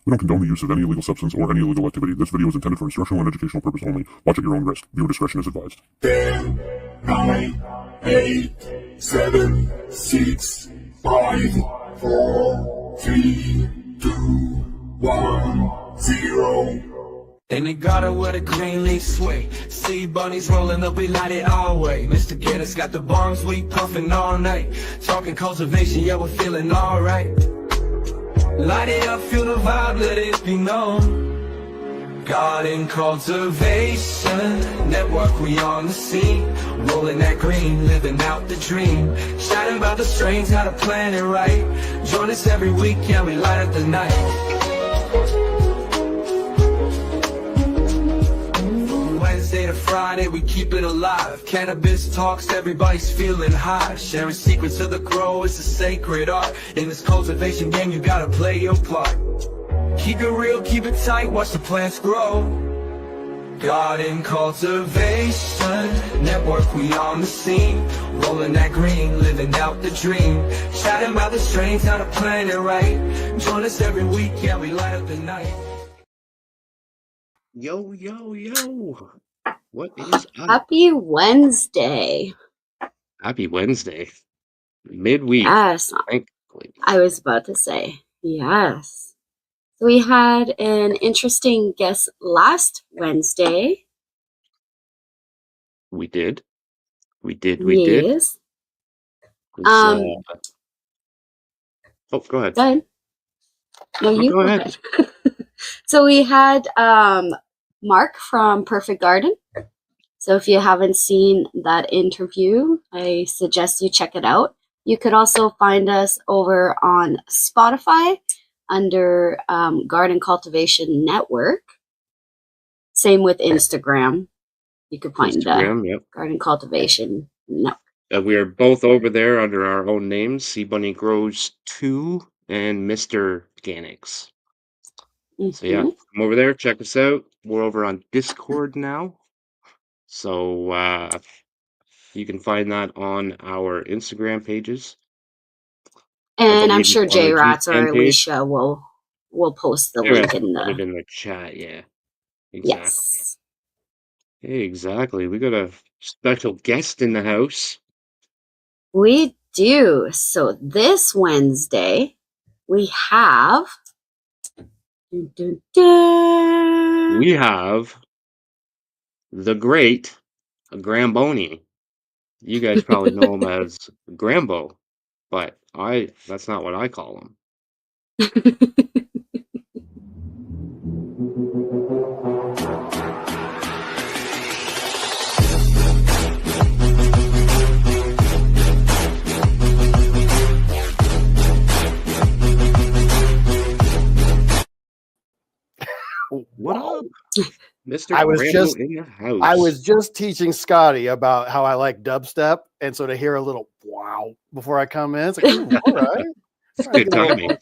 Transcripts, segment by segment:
We don't condone the use of any illegal substance or any illegal activity. This video is intended for instructional and educational purpose only. Watch at your own risk. Viewer discretion is advised. 10, 9, 8, 7, 6, 5, 4, 3, 2, 1, 0. And they got it with a green leaf sway. See bunnies rolling up, we light it our way. Mr. Guinness got the bombs, we puffin' all night. Talking cultivation, yeah, we're feeling alright. Light it up, feel the vibe, let it be known. Garden cultivation, network, we on the scene. Rolling that green, living out the dream. Shouting about the strains, how to plan it right. Join us every week, yeah, we light up the night. Wednesday to Friday, we keep it alive. Cannabis talks, everybody's feeling high. Sharing secrets of the grow is a sacred art. In this cultivation game, you gotta play your part. Keep it real, keep it tight, watch the plants grow. Garden cultivation, network, we on the scene. Rolling that green, living out the dream. Chatting about the strains, how to plan it right. Join us every week, yeah, we light up the night. Yo, yo, yo. What is up? Happy Wednesday. Happy Wednesday. Midweek. Yes, Thankfully. I was about to say, yes. So we had an interesting guest last Wednesday. We did. We did. Yes. Oh, go ahead. Done. No, you go ahead. So we had Mark from Perfect Garden. So if you haven't seen that interview, I suggest you check it out. You could also find us over on Spotify under Garden Cultivation Network. Same with Instagram. You could find Instagram, Garden Cultivation Network. We are both over there under our own names, Sea Bunny Grows 2 and Mr. Organics. So yeah, come over there, check us out. We're over on Discord now. So you can find that on our Instagram pages. And I'm sure J Rats or Alicia will post the link in the chat, yeah. Exactly. Yes. Exactly. We got a special guest in the house. We do. So this Wednesday we have we have the great Gramboni. You guys probably know him as Grambo, but that's not what I call him. What up, Mr. Grambo in the house? I was just teaching Scotty about how I like dubstep, and so to hear a little wow before I come in, it's like, ooh, all right. It's good timing.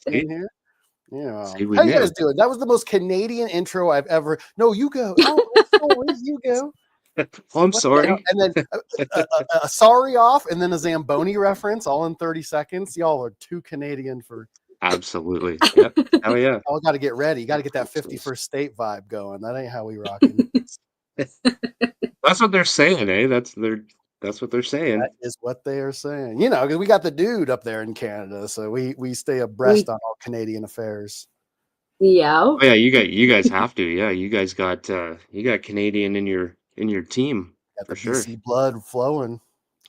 Yeah. See, how you guys doing? That was the most Canadian intro I've ever. No, you go. Oh, you go. Oh, I'm sorry. And then a sorry off, and then a Zamboni reference, all in 30 seconds. Y'all are too Canadian for. Absolutely. Yep. Hell yeah. Y'all got to get ready. You got to get that 51st state vibe going. That ain't how we rocking. That's what they're saying, eh? That's what they're saying. That is what they are saying. You know, because we got the dude up there in Canada, so we stay abreast on all Canadian affairs. Yeah. Oh yeah, you guys have to. Yeah, you guys got Canadian in your team. Got for the sure. BC blood flowing.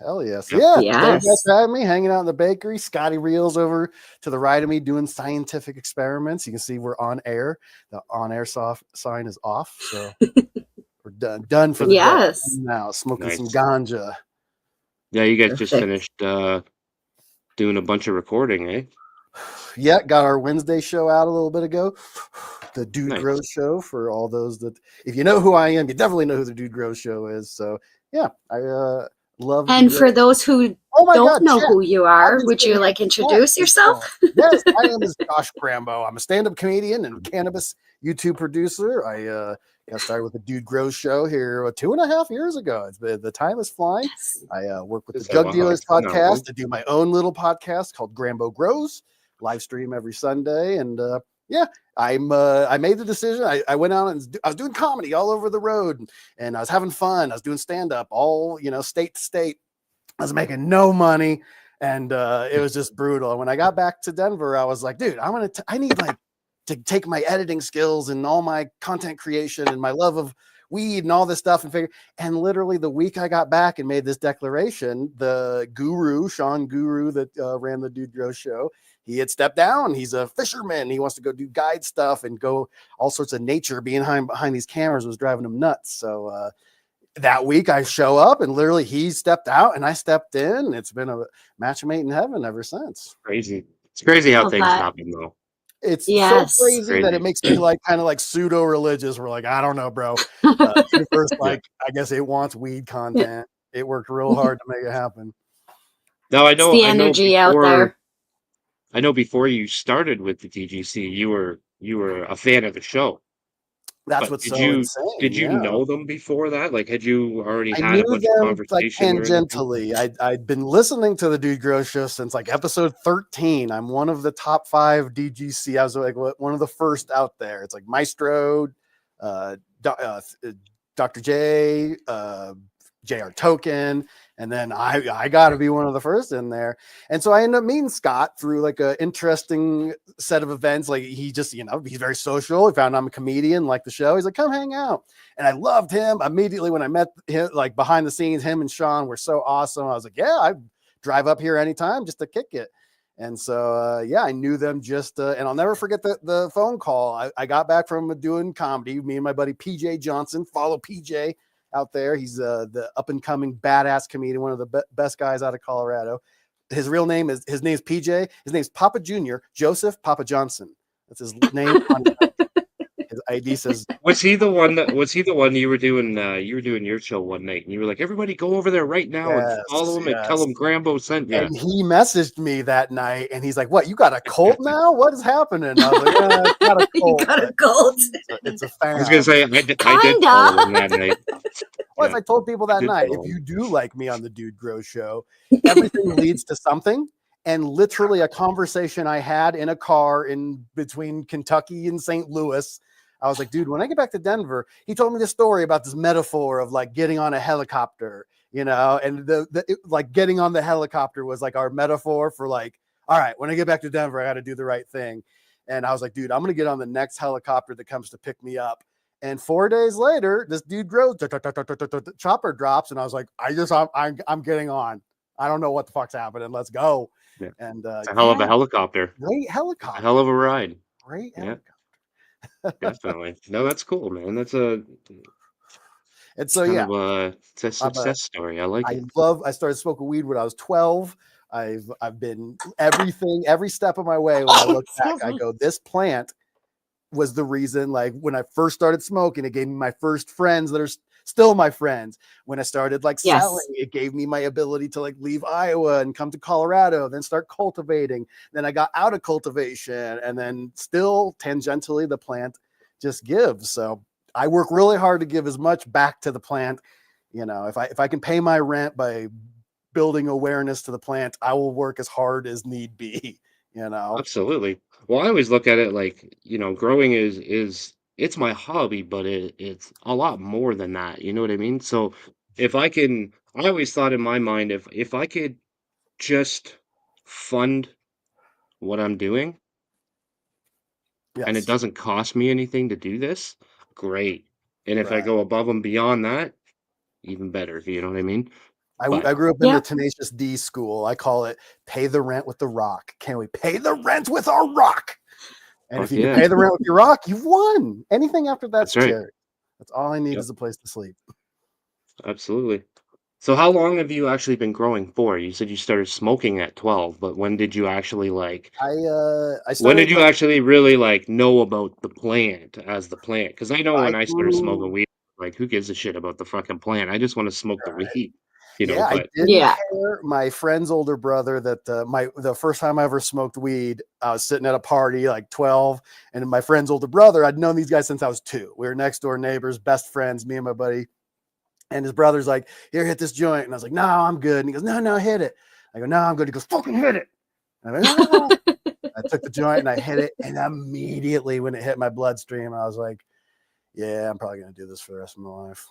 Hell yes. Yep. Yeah. Yes. Thanks for having me hanging out in the bakery. Scotty Reels over to the right of me doing scientific experiments. You can see we're on air. The on-air sign is off. So we're done for the day now. Smoking some ganja. Yeah, you guys just finished doing a bunch of recording, eh? Yeah, got our Wednesday show out a little bit ago. The Dude Grows Show, for all those that, if you know who I am, you definitely know who the Dude Grows Show is. So yeah, I love. And for those who don't know who you are, would you like introduce yourself? Yes, my name is Josh Grambo. I'm a stand-up comedian and cannabis YouTube producer. I got started with the Dude Grows Show here 2.5 years ago. The time is flying. Yes. I work with the Drug Dealers podcast to do my own little podcast called Grambo Grows. Live stream every Sunday, and I made the decision. I went out and I was doing comedy all over the road, and I was having fun. I was doing stand-up all, state to state. I was making no money, and it was just brutal. And when I got back to Denver, I was like, dude, I need like to take my editing skills and all my content creation and my love of weed and all this stuff and literally the week I got back and made this declaration, the guru, Sean Guru, that ran the Dude Grow show, he had stepped down. He's a fisherman. He wants to go do guide stuff and go all sorts of nature. Being behind these cameras was driving him nuts. So that week I show up and literally he stepped out and I stepped in. And it's been a match made in heaven ever since. Crazy. It's crazy how Love things that. happen, though. It's Yes. so crazy that it makes me like kind of like pseudo religious. We're like, I don't know, bro. Universe, like, I guess it wants weed content. It worked real hard to make it happen. Now It's the energy out there. I know before you started with the DGC, you were a fan of the show. That's But what's did so you insane. did you yeah. know them before that? Like, had you already I had a knew bunch of them like conversation or anything? tangentially. I'd been listening to the Dude Grow show since like episode 13. I'm one of the top 5 DGC. I was like one of the first out there. It's like Maestro, Dr. J, JR Token, and then I got to be one of the first in there. And so I ended up meeting Scott through like an interesting set of events. Like he just, he's very social. He found I'm a comedian, like the show. He's like, come hang out. And I loved him immediately when I met him, like behind the scenes. Him and Sean were so awesome. I was like, yeah, I drive up here anytime just to kick it. And so, I knew them just, and I'll never forget the phone call. I got back from doing comedy. Me and my buddy PJ Johnson, follow PJ out there. He's the up and coming badass comedian, one of the best guys out of Colorado. His name's PJ. His name's Papa Jr. Joseph Papa Johnson. That's his name. His ID says. Was he the one you were doing your show one night and you were like, everybody go over there right now and follow him and tell him Grambo sent you. And he messaged me that night and he's like, what, you got a cult now? What is happening? I was like, yeah, it's not a cult. You got a cult. It's a fan. I was gonna say I did follow him that night. Well, as I told people that night, if you do like me on the Dude Grow show, everything leads to something. And literally a conversation I had in a car in between Kentucky and St. Louis, I was like, dude, when I get back to Denver, he told me this story about this metaphor of like getting on a helicopter, and like getting on the helicopter was like our metaphor for like, all right, when I get back to Denver, I got to do the right thing. And I was like, dude, I'm going to get on the next helicopter that comes to pick me up. And 4 days later, this Dude Grows chopper drops. And I was like, I'm getting on. I don't know what the fuck's happening. Let's go. Yeah. And it's a hell of a helicopter. Great helicopter. A hell of a ride. Great Yeah. helicopter. Definitely. No, that's cool, man. That's And so it's a success story. I like it. I started smoking weed when I was 12. I've been every step of my way. When I look back, I go, this plant was the reason. Like when I first started smoking, it gave me my first friends that are still my friends. When I started like selling, it gave me my ability to like leave Iowa and come to Colorado, then start cultivating. Then I got out of cultivation, and then still tangentially the plant just gives. So I work really hard to give as much back to the plant. If I can pay my rent by building awareness to the plant, I will work as hard as need be. Absolutely. Well, I always look at it like, growing is it's my hobby, but it's a lot more than that. You know what I mean? So I always thought in my mind, if I could just fund what I'm doing and it doesn't cost me anything to do this, great. And if I go above and beyond that, even better. You know what I mean? I grew up in the Tenacious D school. I call it pay the rent with the rock. Can we pay the rent with our rock? And if you can pay the rent with your rock, you've won. Anything after that's charity. That's all I need is a place to sleep. Absolutely. So how long have you actually been growing for? You said you started smoking at 12, but when did you actually when did you actually really know about the plant as the plant? Because I know when I started smoking weed, like who gives a shit about the fucking plant? I just want to smoke the weed. I didn't hear my friend's older brother that the first time I ever smoked weed, I was sitting at a party like 12, and my friend's older brother, I'd known these guys since I was 2. We were next door neighbors, best friends, me and my buddy. And his brother's like, here, hit this joint. And I was like, no, I'm good. And he goes, no, hit it. I go, no, I'm good. He goes, fucking hit it. And I'm like, no. I took the joint and I hit it, and immediately when it hit my bloodstream, I was like, yeah, I'm probably going to do this for the rest of my life.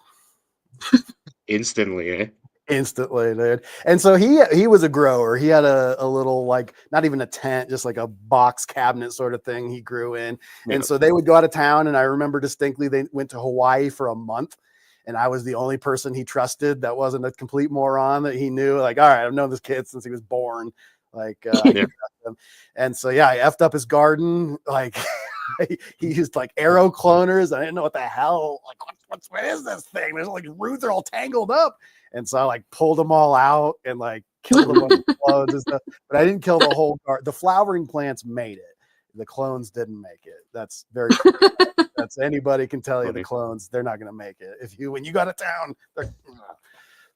Instantly, eh? Instantly, dude. And so he was a grower. He had a little, like, not even a tent, just like a box cabinet sort of thing he grew in. Yeah. And so they would go out of town, and I remember distinctly they went to Hawaii for a month, and I was the only person he trusted that wasn't a complete moron, that he knew, like, all right, I've known this kid since he was born. Like, I can Yeah. trust him. And so, yeah, I effed up his garden. Like, he used like arrow cloners. I didn't know what the hell, like, what is this thing? There's like roots are all tangled up. And so I like pulled them all out and like killed a bunch of clones and stuff. But I didn't kill the whole garden. The flowering plants made it. The clones didn't make it. That's very clear. That's anybody can tell you. Funny. The clones, they're not going to make it. When you go to town,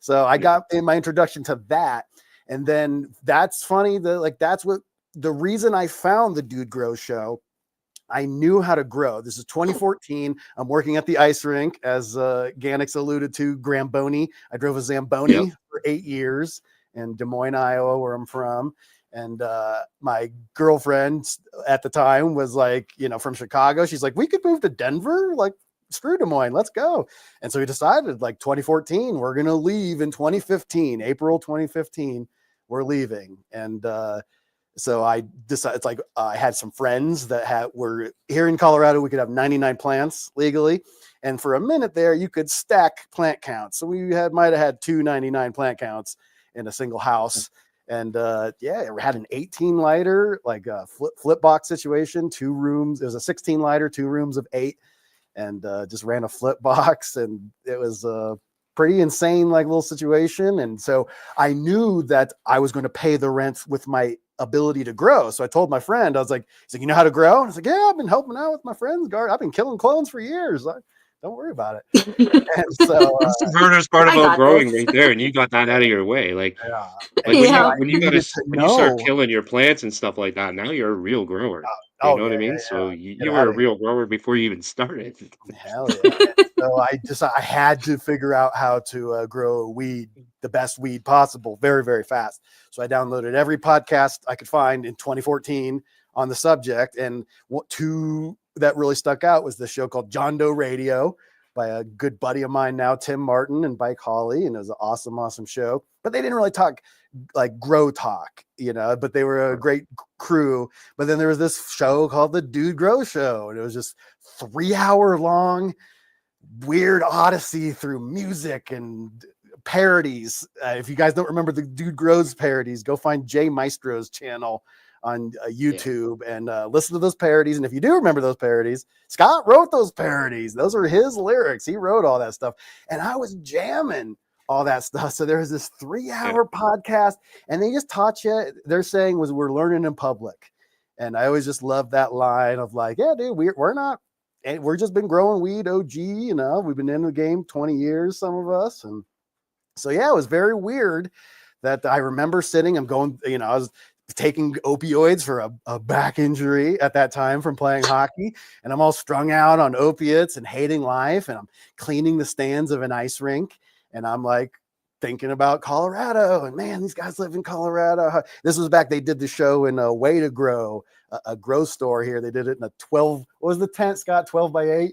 so I got in my introduction to that. And then that's funny that, like, that's what the reason I found the Dude Grow show. I knew how to grow. This is 2014. I'm working at the ice rink, as Ganix alluded to, Gramboni. I drove a Zamboni for 8 years in Des Moines, Iowa, where I'm from. And my girlfriend at the time was like, from Chicago. She's like, we could move to Denver. Like, screw Des Moines, let's go. And so we decided, like, 2014, we're going to leave in 2015, April 2015, we're leaving. And so I decided, it's like, I had some friends that were here in Colorado. We could have 99 plants legally. And for a minute there, you could stack plant counts. So we might have had 299 plant counts in a single house. And yeah, we had an 18 lighter, like a flip box situation, 2 rooms. It was a 16 lighter, 2 rooms of 8, and just ran a flip box. And it was pretty insane, like, little situation. And so I knew that I was going to pay the rent with my ability to grow. So I told my friend, I was like, he's like, you know how to grow? And I was like, yeah, I've been helping out with my friend's garden. I've been killing clones for years. Don't worry about it. And so That's the hardest part I about got growing this. right there, and you got that out of your way. Like and when so Yeah. I needed to you start know. killing your plants and stuff like that, now you're a real grower. You Oh know what I yeah, mean? So you, get you out were a of here. real grower before you even started. Hell yeah. And so I had to figure out how to grow a weed, the best weed possible, very, very fast. So I downloaded every podcast I could find in 2014 on the subject. And 2 that really stuck out was the show called John Doe Radio by a good buddy of mine now, Tim Martin and Bike Holly. And it was an awesome, awesome show. But they didn't really talk like grow talk, but they were a great crew. But then there was this show called the Dude Grow Show, and it was just 3-hour long weird odyssey through music and parodies. If you guys don't remember the Dude Grows parodies, go find Jay Maestro's channel on YouTube and listen to those parodies. And if you do remember those parodies, Scott wrote those parodies. Those are his lyrics. He wrote all that stuff. And I was jamming all that stuff. So there was this 3-hour podcast, and they just taught you, their saying was, we're learning in public. And I always just loved that line of like, yeah, dude, we're not, and we're just been growing weed OG, we've been in the game 20 years, some of us. And so, yeah, it was very weird that I remember sitting, I'm going, I was taking opioids for a back injury at that time from playing hockey. And I'm all strung out on opiates and hating life. And I'm cleaning the stands of an ice rink. And I'm like thinking about Colorado, and man, these guys live in Colorado. This was back, they did the show in a Way to Grow, a grow store here. They did it in a 12, what was the tent, Scott? 12 by 8?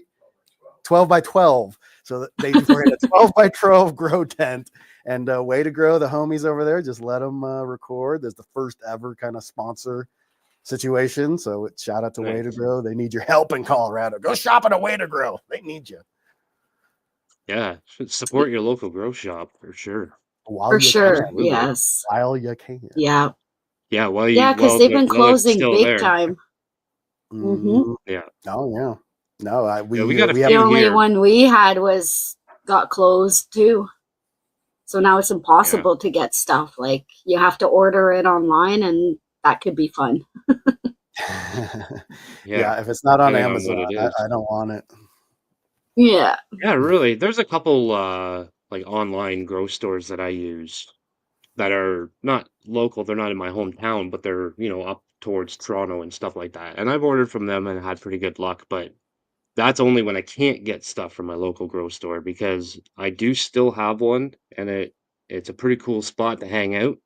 12 by 12. So they were in a 12 by 12 grow tent, and Way to Grow, the homies over there, just let them record. There's the first ever kind of sponsor situation. So shout out to Way to Grow. They need your help in Colorado. Go shop at a Way to Grow. They need you. Yeah, should support your local grow shop for sure. For sure. Absolutely. Yes. While you can. Yeah. Yeah, Because they've been while it's closing still big there. time. Yeah. Oh yeah. No, we got a The few only here. one we had got closed too. So now it's impossible to get stuff. Like, you have to order it online, and that could be fun. Yeah, if it's not on depending on Amazon, what it is. I don't want it. Yeah. Yeah, really. There's a couple like online grow stores that I use that are not local. They're not in my hometown, but they're, up towards Toronto and stuff like that. And I've ordered from them and had pretty good luck, but that's only when I can't get stuff from my local grow store, because I do still have one, and it's a pretty cool spot to hang out.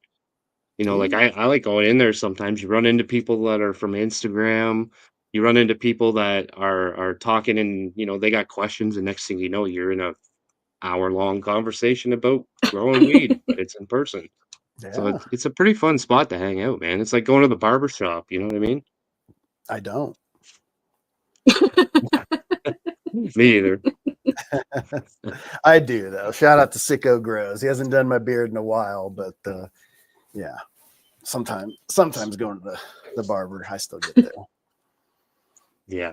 You know, like I like going in there sometimes. You run into people that are from Instagram. You run into people that are talking and, you know, they got questions, and next thing you know, you're in a hour-long conversation about growing weed, but it's in person. So Yeah, it's a pretty fun spot to hang out, man. It's like going to the barber shop, you know what I mean? I don't. Me either. I do though. Shout out to Sicko Grows. He hasn't done my beard in a while, but yeah, sometimes going to the barber, I still get there. Yeah.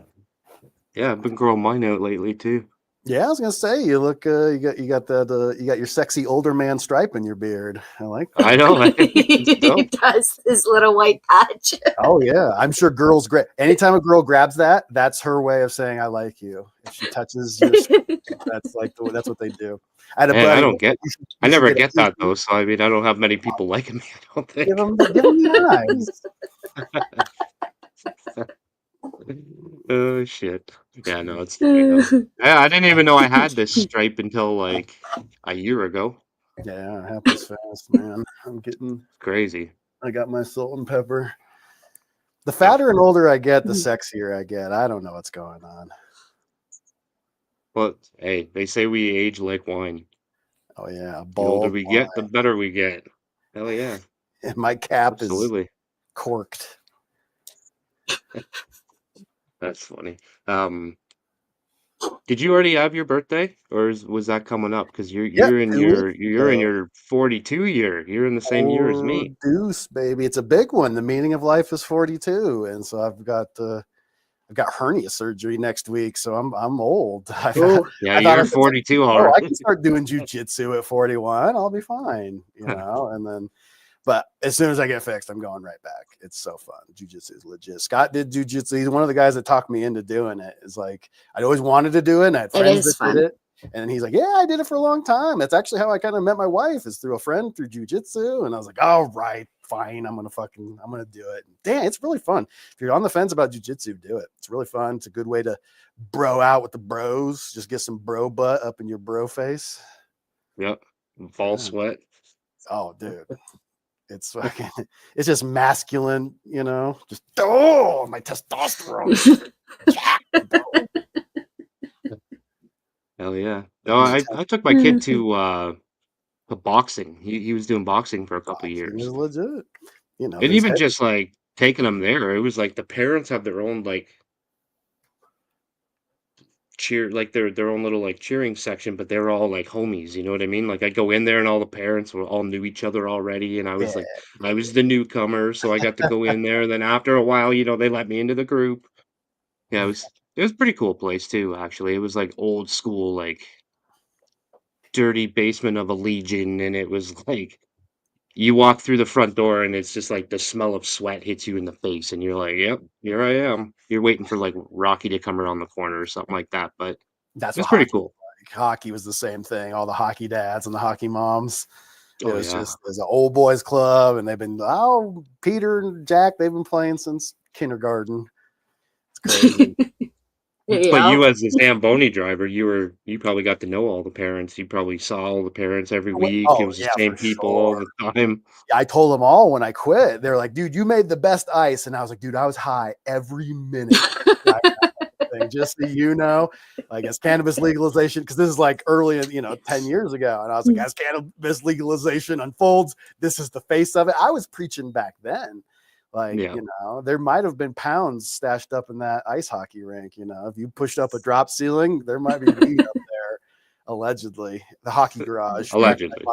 Yeah, I've been growing mine out lately too. Yeah, I was gonna say you look you got that you got your sexy older man stripe in your beard. I like that. I know. He does his little white patch. Oh yeah, I'm sure girls grab anytime a girl grabs that. That's her way of saying I like you. If she touches your, that's like that's what they do. I had a Man, buddy. I you should never get a get that piercing. though. So I mean, I don't have many people liking me, I don't think. Give them the eyes. Oh shit. Yeah, no, it's funny though. Yeah, I didn't even know I had this stripe until like a year ago. Yeah, it happens fast, man. Crazy. I got my salt and pepper. The fatter and older I get, the sexier I get. I don't know what's going on. Well, hey, they say we age like wine. Oh yeah, The older bald. we get, the better we get. Hell yeah. And my cap is Absolutely. corked. That's funny. Did you already have your birthday, or was that coming up? Because Yeah, you're in 2 weeks you're in ago. your 42 year. You're in the same year as Oh, me. deuce, baby. It's a big one. The meaning of life is 42. And so I've got hernia surgery next week. So I'm old. Oh, yeah, I thought I you're could say, 42 I already. can start doing jujitsu at 41. I'll be fine, and then, but as soon as I get fixed, I'm going right back. It's so fun. Jiu-jitsu is legit. Scott did jiu-jitsu. He's one of the guys that talked me into doing it. It's like, I'd always wanted to do it. And I had friends that fun. did it. And he's like, yeah, I did it for a long time. That's actually how I kind of met my wife, is through a friend through jiu-jitsu. And I was like, all right, fine. I'm going to do it. Damn, it's really fun. If you're on the fence about jiu-jitsu, do it. It's really fun. It's a good way to bro out with the bros. Just get some bro butt up in your bro face. Yep. Fall sweat. Oh, dude. It's fucking, it's just masculine, just, oh, my testosterone. Hell yeah. No, I took my kid to boxing. He was doing boxing for a couple Boxing years. is legit. And there's even just like taking him there, it was like the parents have their own like their own little like cheering section, but they're all like homies, you know what I mean? Like I go in there and all the parents were all knew each other already, and I was like I was the newcomer, so I got to go in there, and then after a while, they let me into the group. Yeah, it was a pretty cool place too, actually. It was like old school, like dirty basement of a legion, and it was like you walk through the front door and it's just like the smell of sweat hits you in the face, and you're like, "Yep, here I am." You're waiting for like Rocky to come around the corner or something like that, but That's it's what pretty hockey cool. was like. Hockey was the same thing. All the hockey dads and the hockey moms. It Oh was yeah. just there's an old boys club, and Peter and Jack, they've been playing since kindergarten. It's crazy. But you as the Zamboni driver, you probably got to know all the parents. You probably saw all the parents every week. It Oh was the yeah, same for people all sure. the time. I told them all when I quit. They're like, dude, you made the best ice. And I was like, dude, I was high every minute. Just so you know, like, as cannabis legalization, because this is like early, 10 years ago. And I was like, as cannabis legalization unfolds, this is the face of it. I was preaching back then. Like, Yeah. there might have been pounds stashed up in that ice hockey rink. If you pushed up a drop ceiling, there might be weed up there, allegedly. The hockey garage. Allegedly.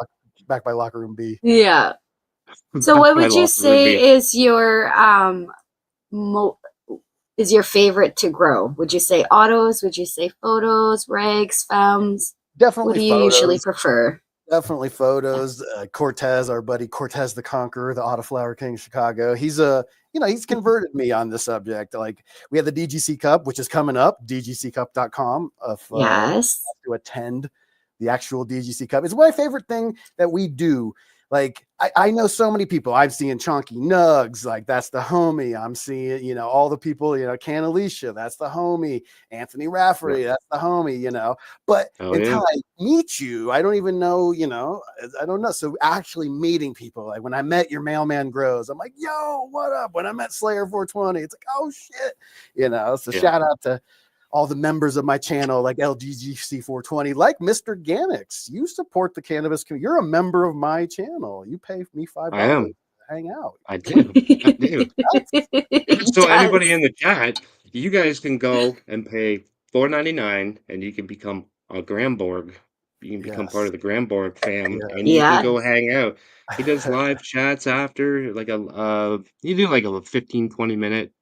Back by locker room B. Yeah. So what My would you locker room beer. say is your is your favorite to grow? Would you say autos? Would you say photos, regs, femmes? Definitely What do you photos. usually prefer? Definitely photos. Cortez, our buddy Cortez the Conqueror, the Autoflower King of Chicago. He's he's converted me on the subject. Like, we have the DGC Cup, which is coming up, dgccup.com, Yes. to attend the actual DGC Cup. It's my favorite thing that we do. Like, I know so many people. I'm seeing Chunky Nugs, like that's the homie. I'm seeing, you know, all the people, you know, Can Alicia, that's the homie. Anthony Rafferty, that's the homie, you know. But Oh yeah. until I meet you, I don't even know, you know, I don't know. So actually meeting people, like when I met your mailman Grows, I'm like, yo, what up? When I met Slayer 420, it's like, oh shit, you know. So Yeah. shout out to all the members of my channel, like LGGC 420, like Mr. Ganix. You support the cannabis community. You're a member of my channel. You pay me $5 I am. to hang out. I do. I do. He So anybody does. in the chat, you guys can go and pay $4.99, and you can become a Gramborg. You can become part Yes. of the Gramborg fam, Yeah. and you can Yeah. go hang out. He does live chats after, like you do like a 15, 20-minute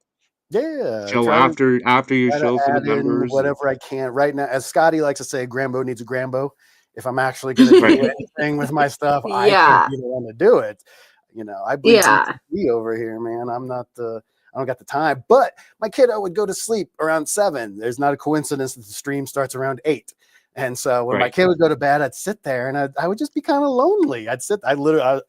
Yeah. show Try to after your show for the add in members. whatever I can right now. As Scotty likes to say, Grambo needs a Grambo. If I'm actually going to do Right. anything with my stuff, I can't Yeah. be the one to do it. You know, I bleed Yeah. CTV over here, man. I'm not I don't got the time. But my kiddo would go to sleep around 7. There's not a coincidence that the stream starts around 8. And so when my Right. kid would go to bed, I'd sit there and I would just be kind of lonely. I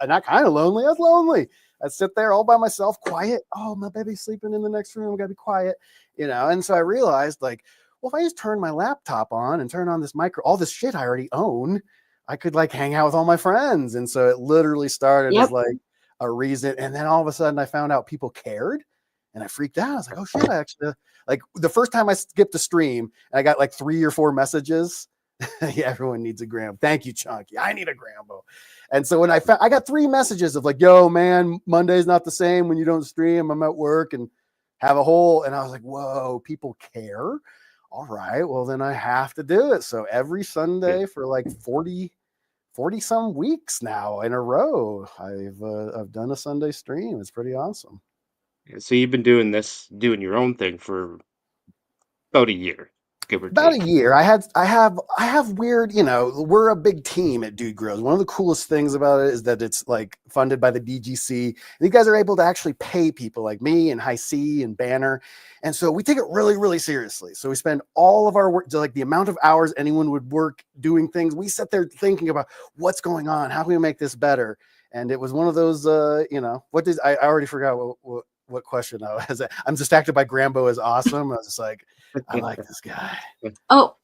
not kind of lonely. I was lonely. I'd sit there all by myself, quiet. Oh, my baby's sleeping in the next room. I gotta be quiet, you know. And so I realized, like, well, if I just turn my laptop on and turn on this all this shit I already own, I could like hang out with all my friends. And so it literally started Yep. as like a reason. And then all of a sudden I found out people cared and I freaked out. I was like, oh shit, I actually like the first time I skipped the stream and I got like 3 or 4 messages. Yeah, everyone needs a gram. Thank you, Chunky. I need a Grambo. And so when I got 3 messages of like, yo, man, Monday's not the same when you don't stream. I'm at work and have a whole, and I was like, whoa, people care. All right, well, then I have to do it. So every Sunday for like 40 some weeks now in a row, I've done a Sunday stream. It's pretty awesome. So you've been doing your own thing for about a year, give or About a take. year. I have weird, you know, we're a big team at Dude Grows. One of the coolest things about it is that it's like funded by the DGC. And you guys are able to actually pay people like me and High C and Banner. And so we take it really, really seriously. So we spend all of our work, like the amount of hours anyone would work doing things. We sit there thinking about what's going on, how can we make this better? And it was one of those, you know, I already forgot what question I was. I'm distracted by Grambo is awesome. I was just like, I like this guy. Oh.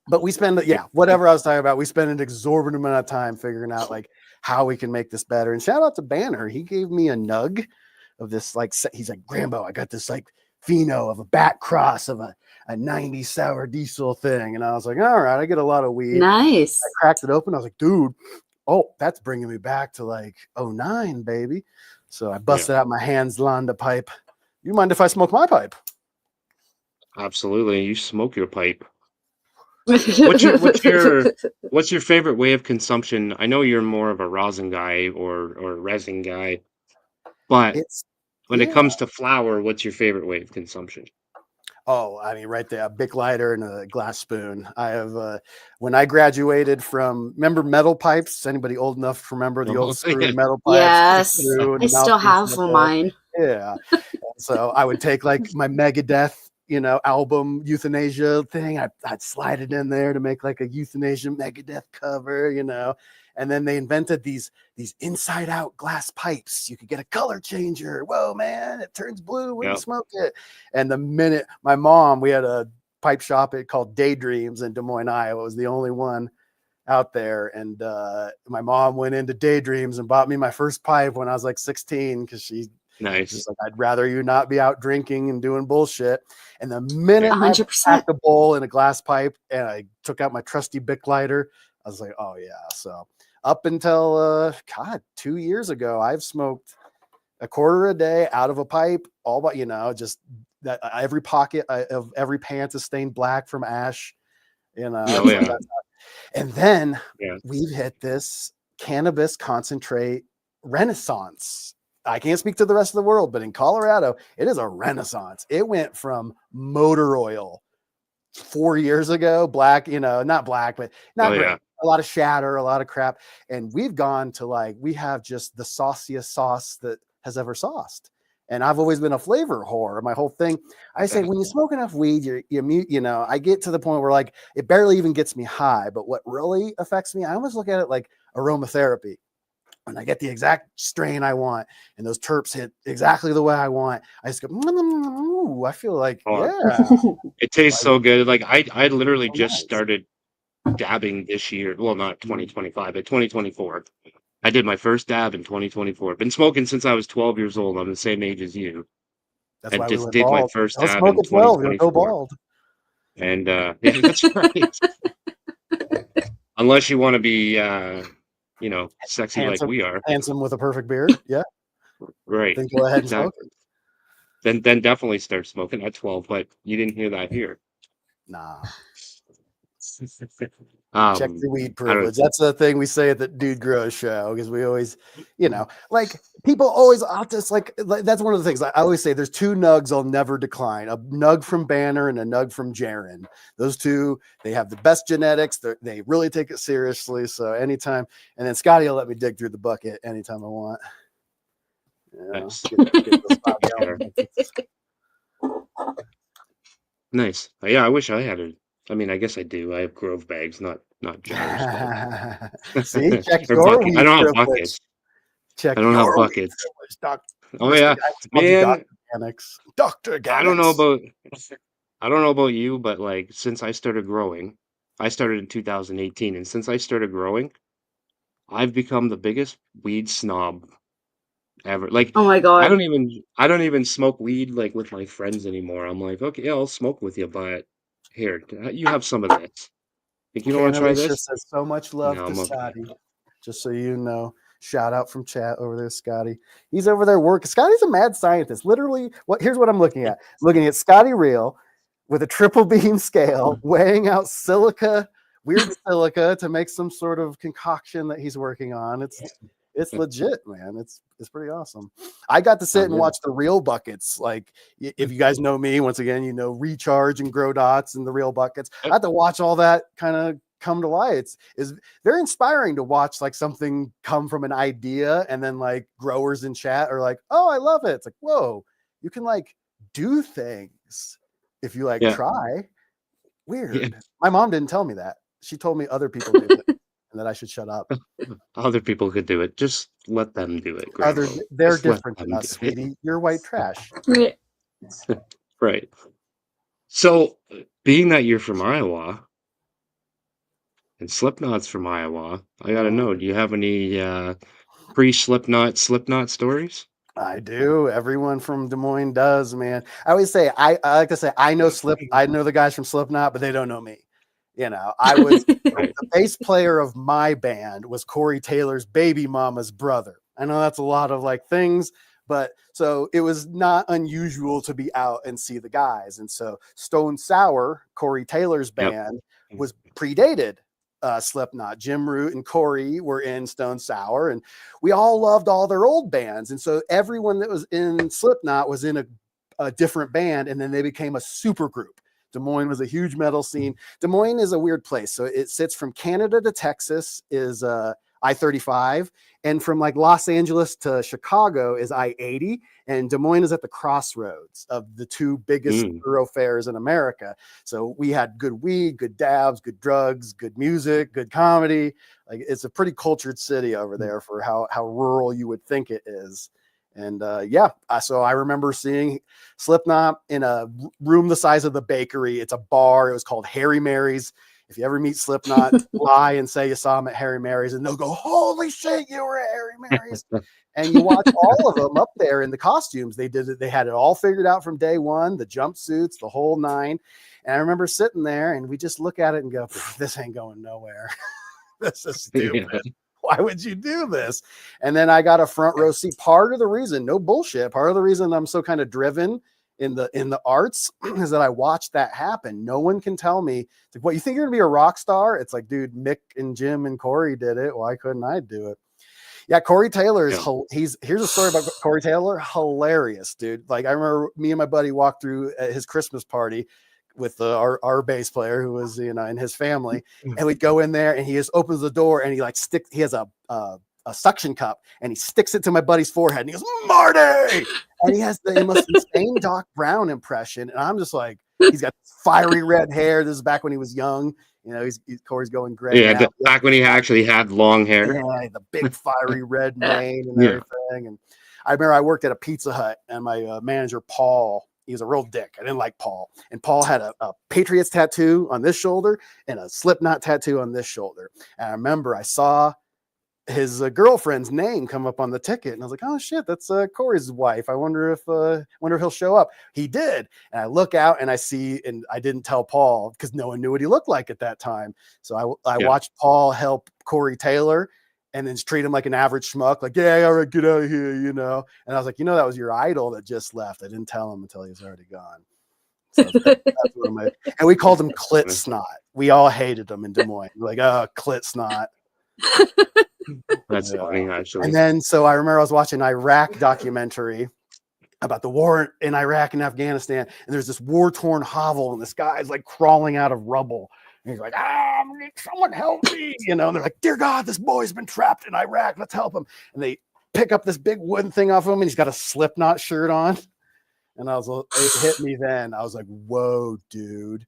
But we spend, whatever I was talking about, we spend an exorbitant amount of time figuring out like how we can make this better. And shout out to Banner. He gave me a nug of this, like, he's like, Grambo, I got this like pheno of a back cross of a 90 sour diesel thing. And I was like, all right, I get a lot of weed. Nice. I cracked it open. I was like, dude, oh, that's bringing me back to like 09, baby. So I busted out my Hans Landa pipe. You mind if I smoke my pipe? Absolutely. You smoke your pipe. What's your favorite way of consumption? I know you're more of a rosin guy or resin guy, but when it comes to flower, what's your favorite way of consumption? Oh, I mean, right there, a Bic lighter and a glass spoon. I have, when I graduated from, remember metal pipes? Anybody old enough to remember the old screw metal pipes? Yes, I still have mine. Yeah. So I would take like my Megadeth, you know, album Euthanasia thing. I'd slide it in there to make like a Euthanasia Megadeth cover, you know. And then they invented these inside out glass pipes. You could get a color changer. Whoa, man, it turns blue when you smoke it. And the minute my mom, we had a pipe shop called Daydreams in Des Moines, Iowa. It was the only one out there. And my mom went into Daydreams and bought me my first pipe when I was like 16 because she just like, I'd rather you not be out drinking and doing bullshit. And the minute 100%. I packed a bowl in a glass pipe and I took out my trusty Bic lighter, I was like, oh yeah. So up until 2 years ago, I've smoked a quarter a day out of a pipe, all but, you know, just that every pocket of every pants is stained black from ash, you know. And then we've hit this cannabis concentrate renaissance. I can't speak to the rest of the world, but in Colorado, it is a renaissance. It went from motor oil 4 years ago, black, you know, not black, but not great. A lot of shatter, a lot of crap. And we've gone to like, we have just the sauciest sauce that has ever sauced. And I've always been a flavor whore. My whole thing, I say, when you smoke enough weed, you mute, you know, I get to the point where like it barely even gets me high. But what really affects me, I almost look at it like aromatherapy. When I get the exact strain I want and those terps hit exactly the way I want, I just go, ooh, I feel like, Oh, yeah. it tastes Like, so good. Like I literally oh, just nice. started dabbing this year. Well, not 2025, but 2024. I did my first dab in 2024. Been smoking since I was 12 years old. I'm the same age as you. That's I why we just went did my bald. first Don't dab smoke in at 12, you'll go 2024. bald. And yeah, that's right. Unless you want to be you know, sexy like Handsome, we are. handsome with a perfect beard. Yeah. Right. Then go ahead and smoke it. Exactly. Then definitely start smoking at 12, but you didn't hear that here. Nah. Check Um the weed I don't privilege. That's the thing we say at the Dude Grows show because we always, you know, like people always just like that's one of the things I always say. There's two nugs I'll never decline: a nug from Banner and a nug from Jaron. Those two, they have the best genetics. They really take it seriously. So anytime, and then Scotty will let me dig through the bucket anytime I want. Yeah, nice. get the spot Sure. going. Nice. Yeah, I wish I had it. I mean, I guess I do. I have Grove bags, not jars, but See, check or your bucket. I weed don't have privilege. buckets. Check I don't have your weed buckets. privilege, Doc. Oh Mr. yeah, I just called you man. Dr. Organics. Dr. I don't know Organics. about I don't know about you, but like since I started growing, I started in 2018, and since I started growing, I've become the biggest weed snob ever. Like Oh my god. I don't even smoke weed like with my friends anymore. I'm like, okay, yeah, I'll smoke with you, but here, you have some of this. Like, you don't want to try Canalicia this? says so much love No, to I'm okay. Scotty. Just so you know. Shout out from chat over there, Scotty. He's over there working. Scotty's a mad scientist. Literally, here's what I'm looking at. Looking at Scotty Real with a triple beam scale, weighing out weird silica to make some sort of concoction that he's working on. It's legit, man. It's pretty awesome. I got to sit Oh, and good. watch the real buckets. Like if you guys know me, once again, you know Recharge and Grow Dots and the real buckets. I had to watch all that kind of come to light. It's very inspiring to watch like something come from an idea and then like growers in chat are like, oh, I love it. It's like, whoa, you can like do things if you like Yeah. try. Yeah. Weird. My mom didn't tell me that. She told me other people do it and that I should shut up. Other people could do it. Just let them do it, Grambo. They're Just let different than them us, do it. sweetie. You're white trash. Right. So, being that you're from Iowa and Slipknot's from Iowa, I gotta know, do you have any pre-Slipknot stories? I do. Everyone from Des Moines does, man. I always say I like to say I know the guys from Slipknot, but they don't know me. You know, I was Right. the bass player of my band was Corey Taylor's baby mama's brother. I know that's a lot of like things, but so it was not unusual to be out and see the guys. And so Stone Sour, Corey Taylor's Yep. band, was predated Slipknot. Jim Root and Corey were in Stone Sour, and we all loved all their old bands. And so everyone that was in Slipknot was in a different band, and then they became a super group. Des Moines was a huge metal scene. Des Moines is a weird place. So it sits from Canada to Texas is I-35, and from like Los Angeles to Chicago is I-80, and Des Moines is at the crossroads of the two biggest Mm. thoroughfares in America. So we had good weed, good dabs, good drugs, good music, good comedy. Like it's a pretty cultured city over there for how rural you would think it is. And so I remember seeing Slipknot in a room the size of the bakery. It's a bar. It was called Harry Mary's. If you ever meet Slipknot, lie and say you saw him at Harry Mary's, and they'll go, "Holy shit, you were at Harry Mary's!" And you watch all of them up there in the costumes. They did it. They had it all figured out from day one, the jumpsuits, the whole nine. And I remember sitting there, and we just look at it and go, "This ain't going nowhere. This is stupid. Yeah. Why would you do this?" And then I got a front row seat. Part of the reason, no bullshit, part of the reason I'm so kind of driven in the arts is that I watched that happen. No one can tell me, it's like, what, you think you're gonna be a rock star? It's like, dude, Mick and Jim and Corey did it. Why couldn't I do it? Yeah, Corey Taylor is here's a story about Corey Taylor. Hilarious, dude. Like I remember me and my buddy walked through at his Christmas party with our bass player who was, you know, and his family, and we'd go in there and he just opens the door and he has a a suction cup and he sticks it to my buddy's forehead and he goes, Marty! And he has the most insane Doc Brown impression. And I'm just like, he's got fiery red hair. This is back when he was young. You know, Corey's going gray Yeah, now. back when he actually had long hair. Yeah, the big fiery red mane and Yeah. everything. And I remember I worked at a Pizza Hut and my manager, Paul, he was a real dick. I didn't like Paul. And Paul had a Patriots tattoo on this shoulder and a Slipknot tattoo on this shoulder. And I remember I saw his girlfriend's name come up on the ticket, and I was like, "Oh shit, that's Corey's wife. I wonder if he'll show up." He did, and I look out and I see, and I didn't tell Paul because no one knew what he looked like at that time. So I watched Paul help Corey Taylor, and then treat him like an average schmuck, like, "Yeah, all right, get out of here," you know. And I was like, that was your idol that just left. I didn't tell him until he was already gone. So that's one of my, and we called him Clit Snot. We all hated him in Des Moines. We're like, "Oh, Clit Snot." That's funny, actually. And then, so I remember I was watching an Iraq documentary about the war in Iraq and Afghanistan, and there's this war-torn hovel, and this guy is like crawling out of rubble. And he's like, someone help me, you know. And they're like, "Dear God, this boy's been trapped in Iraq. Let's help him." And they pick up this big wooden thing off him, and he's got a Slipknot shirt on. And it hit me then. I was like, whoa, dude.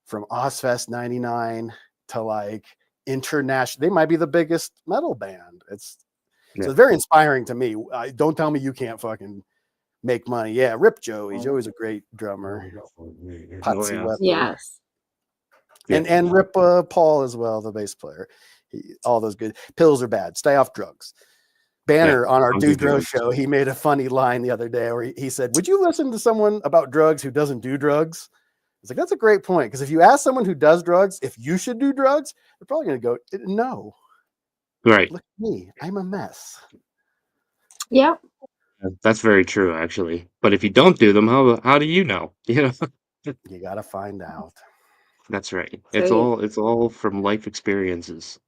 From Ozfest 99 to like international, they might be the biggest metal band. So it's very inspiring to me. Don't tell me you can't fucking make money. Yeah, rip Joey. Joey's a great drummer. Yes. And rip Paul as well, the bass player. All those good pills are bad. Stay off drugs. Banner on our Dude Bro show, he made a funny line the other day where he said, "Would you listen to someone about drugs who doesn't do drugs?" It's like, that's a great point, because if you ask someone who does drugs if you should do drugs, they're probably going to go, "No." Right. Look at me. I'm a mess. Yep. That's very true, actually. But if you don't do them, how do you know? You got to find out. That's right. It's all from life experiences.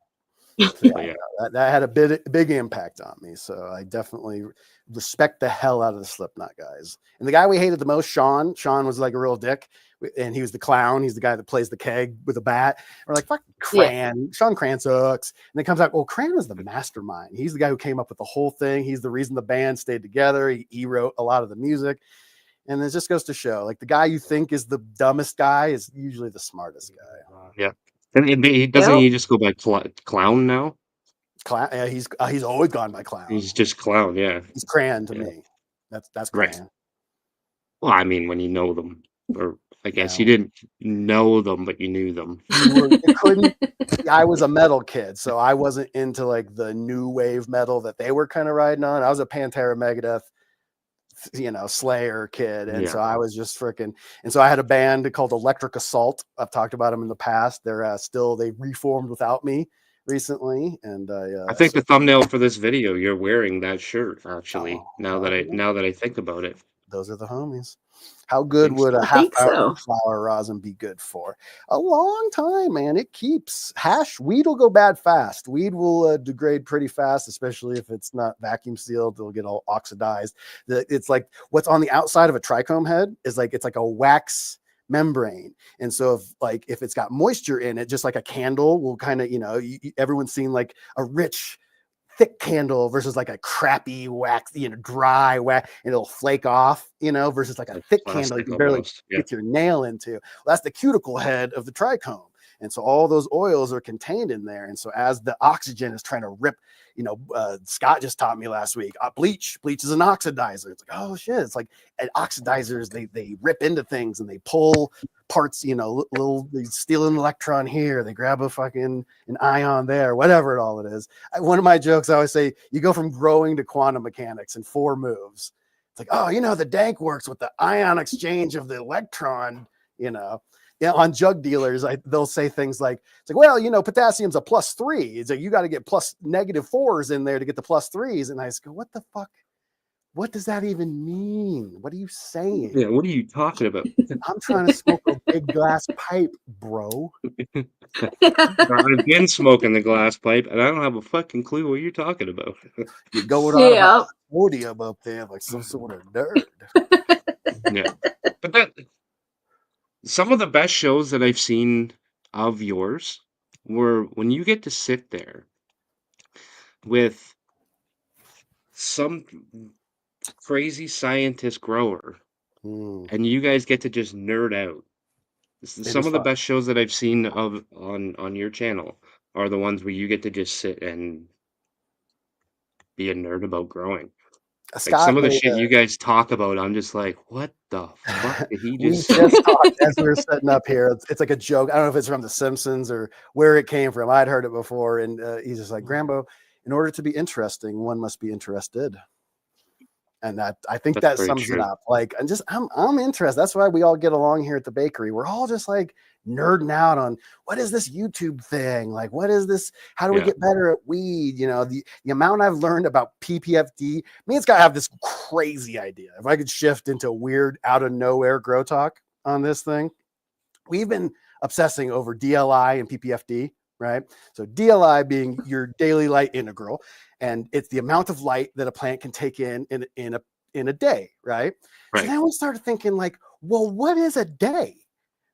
Yeah, that had a big impact on me. So I definitely respect the hell out of the Slipknot guys. And the guy we hated the most, Sean was like a real dick. And he was the clown. He's the guy that plays the keg with a bat. We're like, fuck Cran. Yeah. Sean Cran sucks. And it comes out, Cran was the mastermind. He's the guy who came up with the whole thing. He's the reason the band stayed together. He wrote a lot of the music. And it just goes to show, like, the guy you think is the dumbest guy is usually the smartest guy. Yeah. And he just go by clown now? Clown. Yeah, he's always gone by clown. He's just clown. Yeah. He's Cran to me. That's Cran. Right. Well, I mean, when you know them, or I guess you didn't know them, but you knew them. You couldn't. I was a metal kid, so I wasn't into like the new wave metal that they were kind of riding on. I was a Pantera, Megadeth, Slayer kid, and so I was just freaking. And so I had a band called Electric Assault. I've talked about them in the past. They reformed without me recently, and I think the thumbnail for this video, you're wearing that shirt. Actually, now that I think about it, those are the homies. How good would a half-hour flower rosin be good for? A long time, man. It keeps weed will go bad fast. Weed will degrade pretty fast, especially if it's not vacuum sealed. It'll get all oxidized. It's like what's on the outside of a trichome head is like, it's like a wax membrane. And so if it's got moisture in it, just like a candle will kind of, everyone's seen like a rich thick candle versus like a crappy wax, dry wax, and it'll flake off, versus like a thick candle you can barely get your nail into. Well, that's the cuticle head of the trichome. And so all those oils are contained in there. And so as the oxygen is trying to rip, Scott just taught me last week, bleach is an oxidizer. It's like, oh shit. It's like oxidizers, they rip into things and they pull parts, they steal an electron here, they grab an ion there, whatever all it is. One of my jokes, I always say, you go from growing to quantum mechanics in 4 moves. It's like, the dank works with the ion exchange of the electron, on jug dealers, they'll say things like, it's like, well, potassium's a +3. It's like, you got to get -4s in there to get the +3s. And I just go, what the fuck? What does that even mean? What are you saying? Yeah, what are you talking about? I'm trying to smoke a big glass pipe, bro. I've been smoking the glass pipe, and I don't have a fucking clue what you're talking about. You're going on podium up there like some sort of nerd. Yeah, but some of the best shows that I've seen of yours were when you get to sit there with some crazy scientist grower, Mm, and you guys get to just nerd out. it Some is of the fun. best shows that I've seen of on your channel are the ones where you get to just sit and be a nerd about growing. Like some Scott of the made shit you guys talk about, I'm just like, what the fuck did he we just say? just talked as we were setting up here. It's like a joke. I don't know if it's from The Simpsons or where it came from. I'd heard it before, and he's just like, Grambo, in order to be interesting, one must be interested. And that, I think That's that very sums it true. up. Like, I'm interested. That's why we all get along here at the bakery. We're all just like nerding out on what is this YouTube thing? Like, what is this? How do we Yeah. get better at weed? You know, the amount I've learned about PPFD. Me and Scott have this crazy idea. If I could shift into weird out of nowhere grow talk on this thing, we've been obsessing over DLI and PPFD, right? So DLI being your daily light integral, and it's the amount of light that a plant can take in a day, right? So Right. then we started thinking like, well, what is a day?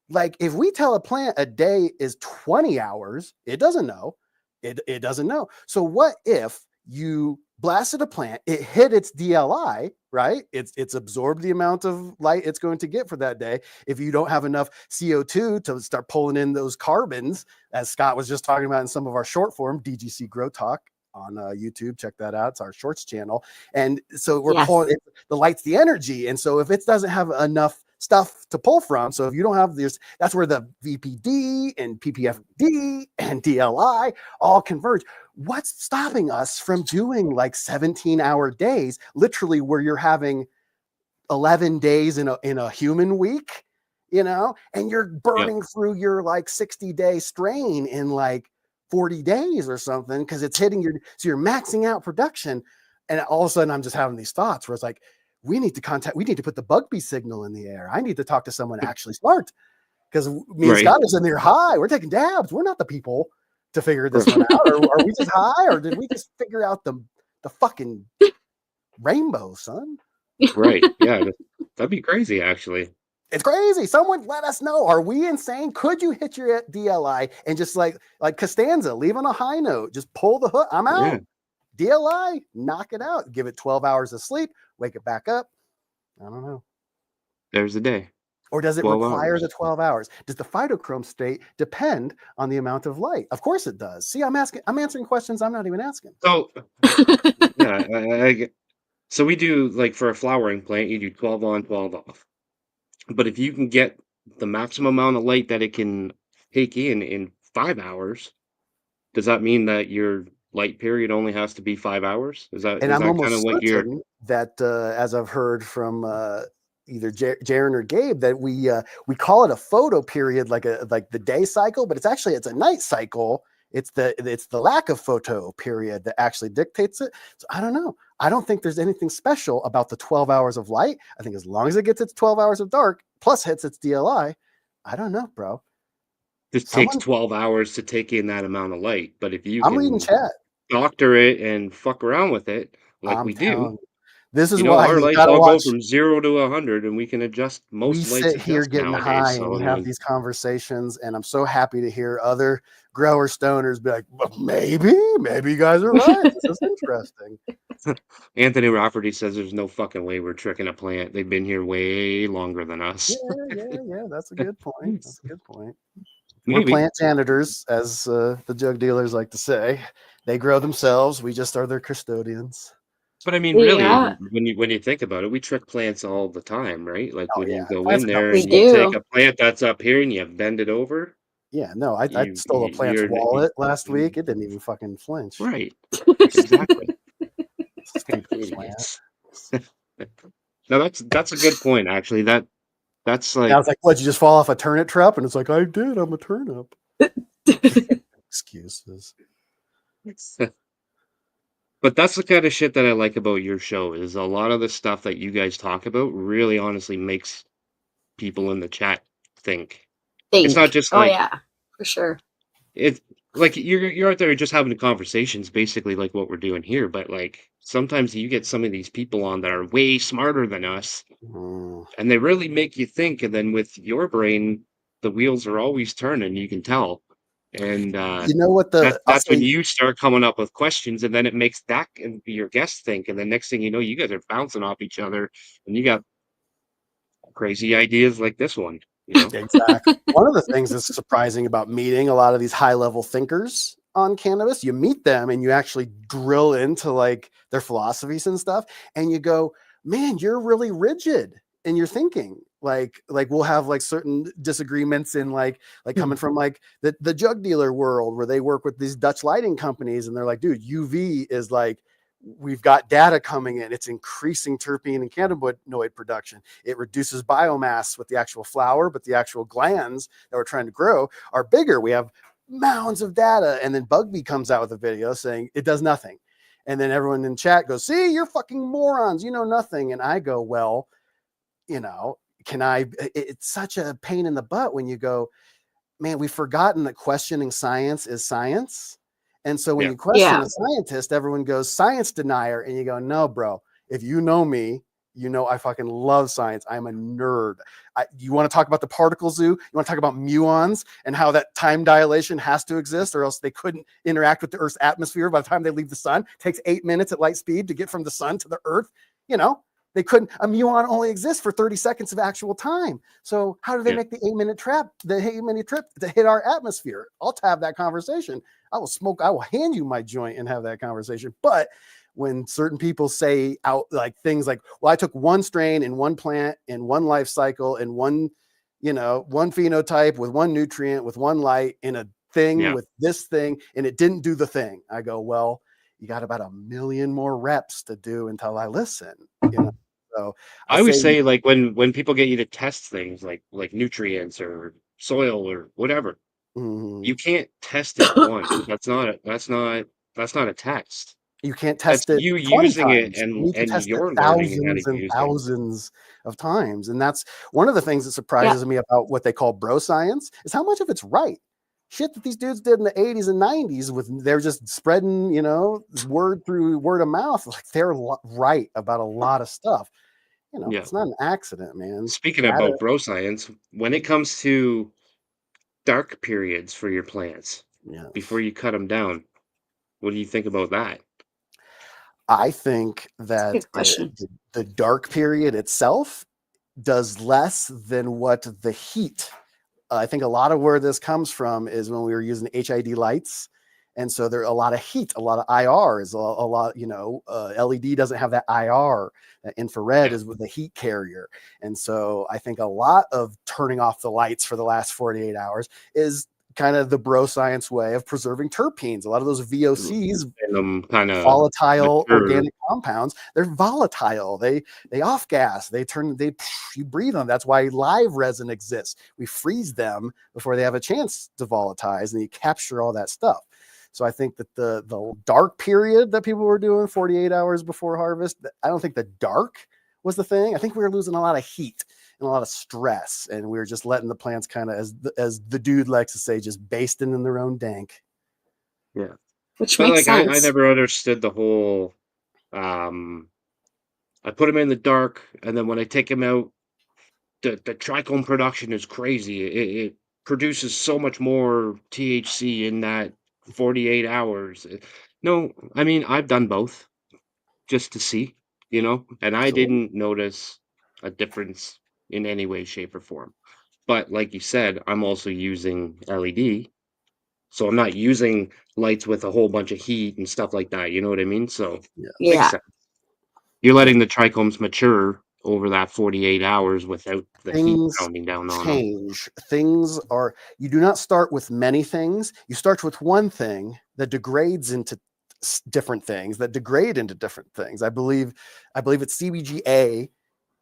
Like if we tell a plant a day is 20 hours, it doesn't know. It doesn't know. So what if you blasted a plant, it hit its DLI, right? It's absorbed the amount of light it's going to get for that day. If you don't have enough CO2 to start pulling in those carbons, as Scott was just talking about in some of our short form DGC Grow Talk on YouTube, check that out. It's our shorts channel. And so we're Yes. pulling it, the light's the energy. And so if it doesn't have enough stuff to pull from, so if you don't have this, that's where the VPD and PPFD and DLI all converge. What's stopping us from doing like 17-hour days, literally where you're having 11 days in a human week, you know, and you're Yep. burning through your like 60-day strain in like 40 days or something because it's hitting your, so you're maxing out production. And all of a sudden I'm just having these thoughts where it's like, we need to put the Bugby signal in the air. I need to talk to someone actually smart because me and Right. Scott are sitting there high. We're taking dabs. We're not the people to figure this Right. one out. Or are we just high, or did we just figure out the fucking rainbow, son? Right. Yeah. That'd be crazy, actually. It's crazy. Someone let us know. Are we insane? Could you hit your DLI and just like Costanza, leave on a high note, just pull the hook? I'm Yeah. out. DLI, knock it out. Give it 12 hours of sleep, wake it back up. I don't know. There's the day. Or does it 12 require hours. the 12 hours? Does the phytochrome state depend on the amount of light? Of course it does. See, I'm answering questions I'm not even asking. So, yeah, so we do like for a flowering plant, you do 12 on, 12 off. But if you can get the maximum amount of light that it can take in 5 hours, does that mean that your light period only has to be 5 hours? And Is I'm that kind of almost what you're? certain that, as I've heard from either Jaron or Gabe, that we call it a photo period, like the day cycle, but it's a night cycle. It's the lack of photo period that actually dictates it. So I don't know. I don't think there's anything special about the 12 hours of light. I think as long as it gets its 12 hours of dark plus hits its DLI, I don't know, bro. It takes Someone, 12 hours to take in that amount of light, but if you I'm reading can chat. doctor it and fuck around with it like I'm we do, telling you. This is you know, why our you lights gotta all go watch. from 0 to 100, and we can adjust We most lights sit here adjust getting nowadays. high and So, I we have mean, these conversations, and I'm so happy to hear other grower stoners be like, well, maybe you guys are right. This is interesting. Anthony Rafferty says there's no fucking way we're tricking a plant. They've been here way longer than Yeah, us. yeah. That's a good point. That's a good point. We're Maybe. plant janitors, as the drug dealers like to say. They grow themselves. We just are their custodians. But I mean, really, Yeah, when you think about it, we trick plants all the time, right? Like Oh when yeah, you go plants in are dumb there as we and you shit. take do. a plant that's up here and you bend it over, Yeah, no, I stole a plant's you're wallet last week. It didn't even fucking flinch. right. Exactly. Stupid plant. Idiots. No, that's a good point, actually. That's And I like was like, "What? You just fall off a turnip truck?" And it's like, "I did. I'm a turnip." Excuses. but that's the kind of shit that I like about your show is a lot of the stuff that you guys talk about really honestly makes people in the chat think. It's not Think. just Oh like yeah, for sure. it's like you're out there just having conversations basically like what we're doing here, but like sometimes you get some of these people on that are way smarter than us Mm. and they really make you think, and then with your brain the wheels are always turning, you can tell. And You know what I'll that's when say, you start coming up with questions, and then it makes that and your guest think, and the next thing you know, you guys are bouncing off each other, and you got crazy ideas like this one, you know? exactly. One of the things that's surprising about meeting a lot of these high level thinkers on cannabis, you meet them and you actually drill into like their philosophies and stuff, and you go, man, you're really rigid in your thinking. Like we'll have like certain disagreements in like coming from like the drug dealer world where they work with these Dutch lighting companies, and they're like, dude, UV is like, we've got data coming in. It's increasing terpene and cannabinoid production. It reduces biomass with the actual flower, but the actual glands that we're trying to grow are bigger. We have mounds of data. And then Bugbee comes out with a video saying it does nothing. And then everyone in chat goes, see, you're fucking morons. You know nothing. And I go, well, you know, it's such a pain in the butt when you go, man, we've forgotten that questioning science is science. And so when Yeah. you question Yeah. a scientist, everyone goes science denier. And you go, no, bro, if you know me, you know I fucking love science. I'm a nerd. You want to talk about the particle zoo? You want to talk about muons and how that time dilation has to exist, or else they couldn't interact with the Earth's atmosphere by the time they leave the sun? It takes 8 minutes at light speed to get from the sun to the Earth. You know, they couldn't. A muon only exists for 30 seconds of actual time. So how do they Yeah. make the 8-minute trip to hit our atmosphere? I'll have that conversation. I will hand you my joint and have that conversation. But when certain people say out like things like, well, I took one strain in one plant in one life cycle in one, you know, one phenotype with one nutrient with one light in a thing Yeah. with this thing, and it didn't do the thing. I go, well, you got about 1 million more reps to do until I listen, you know. So I I always say, say, like, when people get you to test things like nutrients or soil or whatever, mhm, you can't test it once. That's not a test. you can't That's test it you 20 using it times. You need to and test it you're learning how to thousands and use it. thousands of times. And that's one of the things that Yeah. surprises me about what they call bro science is how much of it's right. Shit that these dudes did in the 80s and 90s with they're just spreading, you know, word through word of mouth. Like they're right about a lot of stuff. You know, Yeah. it's not an accident, man. Speaking Data. about bro science, when it comes to dark periods for your plants before Yes. you cut them down, what do you think about that? I think It's a that good question. the dark period itself does less than what the heat. I think a lot of where this comes from is when we were using HID lights. And so there are a lot of heat, a lot of IR is a lot, you know, LED doesn't have that IR. Infrared Yeah. is with the heat carrier. And so I think a lot of turning off the lights for the last 48 hours is kind of the bro science way of preserving terpenes. A lot of those VOCs, And kinda volatile mature. organic compounds, they're volatile. They off gas. You breathe them. That's why live resin exists. We freeze them before they have a chance to volatilize, and you capture all that stuff. So I think that the dark period that people were doing 48 hours before harvest, I don't think the dark was the thing. I think we were losing a lot of heat and a lot of stress, and we were just letting the plants kind of, as the dude likes to say, just basting in their own dank. Yeah. Which But, makes like, I sense. never understood the whole, um, I put them in the dark, and then when I take them out, the trichome production is crazy. It produces so much more THC in that 48 hours. No, I mean, I've done both just to see, you know, and I Sure. didn't notice a difference in any way, shape, or form. But like you said, I'm also using LED, so I'm not using lights with a whole bunch of heat and stuff like that, you know what I mean? So, makes Yes. Yeah. sense. You're Yeah. letting the trichomes mature over that 48 hours without the heat Things pounding down on them. change. Things are, you do not start with many things. You start with one thing that degrades into different things that degrade into different things. I believe it's CBGA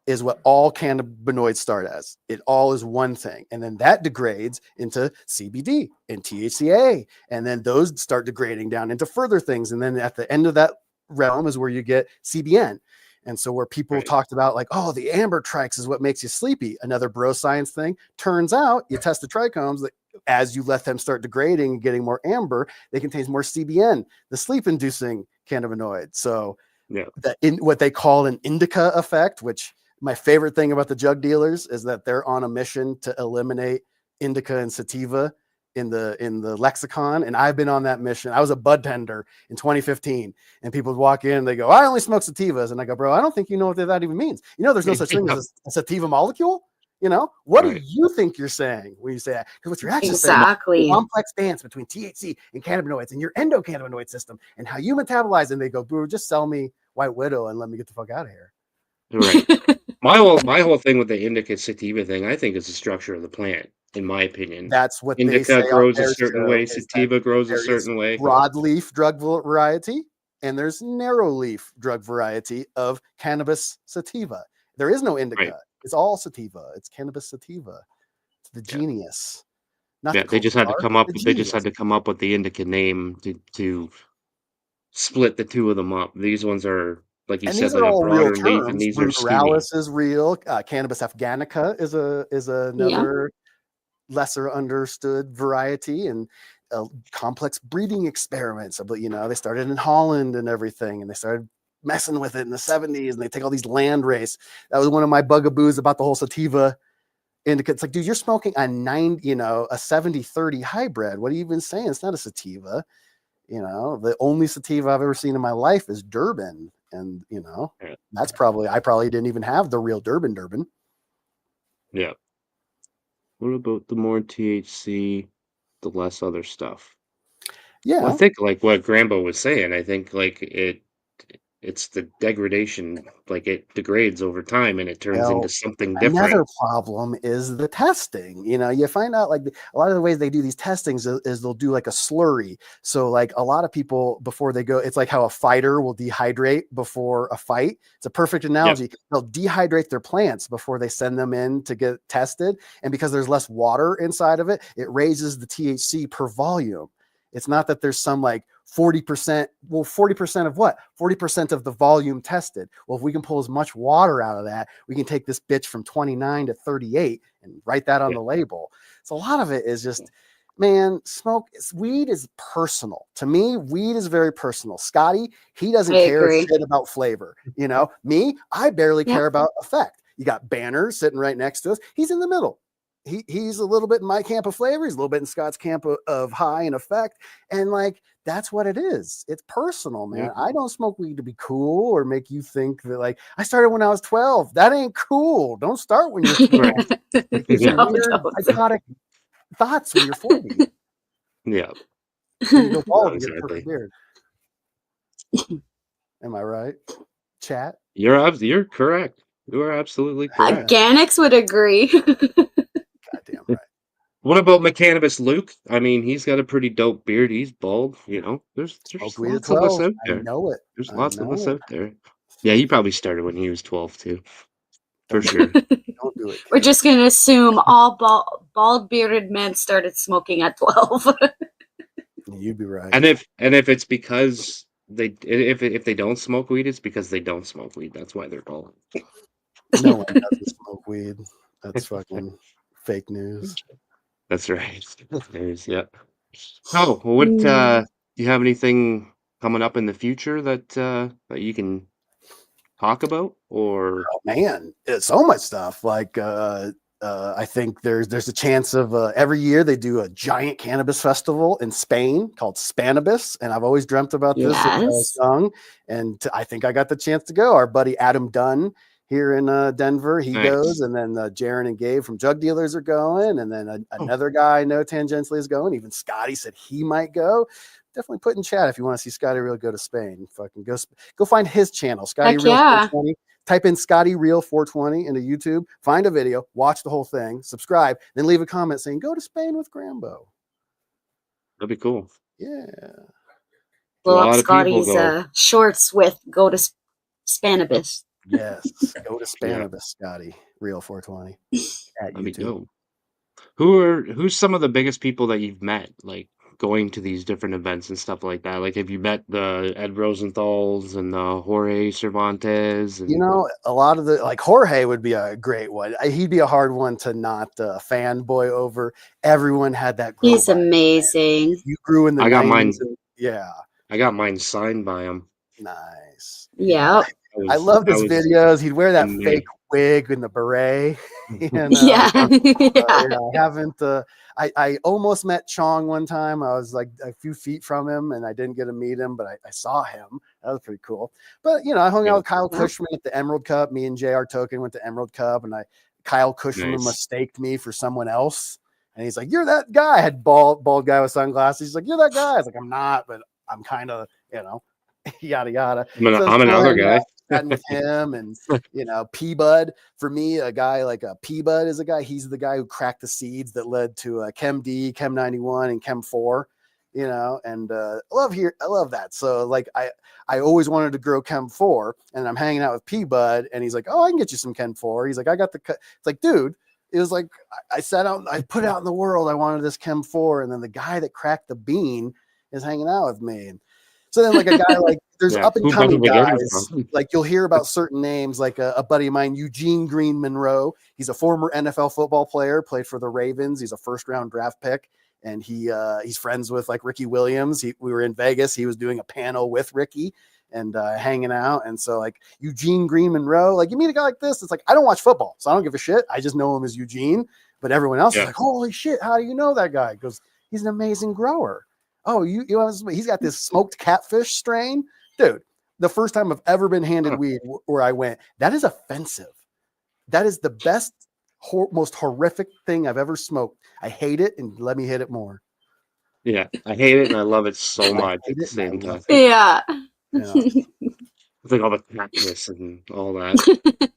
is what all cannabinoids start as. It all is one thing. And then that degrades into CBD and THCA. And then those start degrading down into further things. And then at the end of that realm is where you get CBN. And so where people Right. talked about like, oh, the amber trikes is what makes you sleepy. Another bro science thing. Turns out you test the trichomes that as you let them start degrading and getting more amber, they contain more CBN, the sleep inducing cannabinoid. So Yeah. that in what they call an indica effect, which my favorite thing about the drug dealers is that they're on a mission to eliminate indica and sativa in the lexicon, and I've been on that mission. I was a bud tender in 2015, and people would walk in and they go, I only smoke sativas, and I go, bro, I don't think you know what that even means. There's no such thing as a sativa molecule. What do you think you're saying when you say that? Because what you're actually saying is the complex dance between THC and cannabinoids and your endocannabinoid system and how you metabolize. And they go, bro, just sell me White Widow and let me get the fuck out of here. Right. My whole thing with the indica sativa thing, I think, is the structure of the plant. In my opinion, that's what indica they say grows a certain way, sativa grows a certain way. Broadleaf drug variety, and there's narrow leaf drug variety of cannabis sativa. There is no indica. Right. It's all sativa. It's cannabis sativa. It's the genius. Yeah, they just had to come up. They just had to come up with the indica name to split the two of them up. These ones are, like you said, like a broader leaf, and these are skinny. Is real. Cannabis afghanica is another lesser understood variety, and complex breeding experiments. But they started in Holland and everything, and they started messing with it in the 70s, and they take all these land race. That was one of my bugaboos about the whole sativa indica. It's like, dude, you're smoking a 70-30 hybrid. What are you even saying? It's not a sativa. The only sativa I've ever seen in my life is Durban, and that's I probably didn't even have the real Durban. Yeah. What about the more THC, the less other stuff? Yeah, well, I think like what Grambo was saying. I think like it's the degradation, like it degrades over time and it turns into something different. Another problem is the testing. You find out like a lot of the ways they do these testings is they'll do like a slurry. So like a lot of people before they go, it's like how a fighter will dehydrate before a fight. It's a perfect analogy. Yep. They'll dehydrate their plants before they send them in to get tested. And because there's less water inside of it, it raises the THC per volume. It's not that there's some like 40%. Well, 40% of what? 40% of the volume tested. Well, if we can pull as much water out of that, we can take this bitch from 29 to 38 and write that on the label. So a lot of it is just, man, weed is personal. To me, weed is very personal. Scotty, he doesn't care shit about flavor. Me, I barely care about effect. You got Banner sitting right next to us. He's in the middle. He's a little bit in my camp of flavor. He's a little bit in Scott's camp of high and effect. And like, that's what it is. It's personal, man. Yeah. I don't smoke weed to be cool or make you think that like, I started when I was 12. That ain't cool. Don't start when you're 12. Weird, psychotic thoughts when you're 40. Yeah. You go bald and get a perfect beard. Am I right? Chat? You're correct. You are absolutely correct. Organics would agree. Goddamn right. What about McCannabis Luke? I mean, he's got a pretty dope beard. He's bald. There's lots of us out there. I know it. There's lots of us out there. Yeah, he probably started when he was 12 too. For sure. Don't do it. We're just gonna assume all bald bearded men started smoking at 12. You'd be right. And if it's because if they don't smoke weed, it's because they don't smoke weed. That's why they're bald. No one doesn't smoke weed. That's fucking fake news. That's right. News, yeah. Oh, what do you have anything coming up in the future that you can talk about? Or man, it's so much stuff. Like I think there's a chance of every year they do a giant cannabis festival in Spain called Spanibus, and I've always dreamt about this since I was young, and I think I got the chance to go. Our buddy Adam Dunn here in Denver, he goes, and then Jaron and Gabe from Drug Dealers are going, and then another guy I know tangentially is going. Even Scotty said he might go. Definitely put in chat if you want to see Scotty Real go to Spain. Fucking go find his channel, Scotty Real 420. Type in Scotty Real 420 into YouTube, find a video, watch the whole thing, subscribe, then leave a comment saying go to Spain with Grambo. That'd be cool. Yeah. Blow up Scotty's shorts with go to Spanibus. Yes, go to Spanibus, Scotty Real 420 at YouTube. Who's some of the biggest people that you've met, like going to these different events and stuff like that? Like, have you met the Ed Rosenthals and the Jorge Cervantes? And a lot of the Jorge would be a great one. He'd be a hard one to not fanboy over. Everyone had that. He's amazing. You grew in the. I got mine. Yeah, I got mine signed by him. Nice. Yeah. I love his was videos. He'd wear that in fake wig and the beret. You know? Yeah. Yeah. Yeah, I haven't. I almost met Chong one time. I was like a few feet from him, and I didn't get to meet him, but I saw him. That was pretty cool. But I hung out with Kyle Yeah. Cushman at the Emerald Cup. Me and J.R. Token went to Emerald Cup, and Kyle Cushman Nice. mistaked me for someone else, and he's like, "You're that guy." I had bald guy with sunglasses. He's like, "You're that guy." I was like, "I'm not, but I'm kind of, yada yada." So I'm another guy. chatting with him, and P Bud. For me, a guy like a P Bud is a guy. He's the guy who cracked the seeds that led to Chem D, Chem 91, and Chem 4. And I love that. So like I always wanted to grow Chem 4, and I'm hanging out with P Bud, and he's like, "Oh, I can get you some Chem 4." He's like, "I got the cut." It's like, dude, it was like I put out in the world I wanted this Chem 4, and then the guy that cracked the bean is hanging out with me. And so then like a guy like there's up and coming guys, like you'll hear about certain names, like a buddy of mine, Eugene Green Monroe. He's a former NFL football player, played for the Ravens. He's a first-round draft pick. And he's friends with like Ricky Williams. We were in Vegas. He was doing a panel with Ricky and hanging out. And so like Eugene Green Monroe, like you meet a guy like this, it's like, I don't watch football, so I don't give a shit. I just know him as Eugene. But everyone else is like, holy shit, how do you know that guy? Because he's an amazing grower. Oh, he's got this smoked catfish strain. Dude, the first time I've ever been handed weed where I went, that is offensive. That is the best, most horrific thing I've ever smoked. I hate it, and let me hit it more. Yeah, I hate it and I love it so much at the same time. Yeah. It's like all the cactus and all that.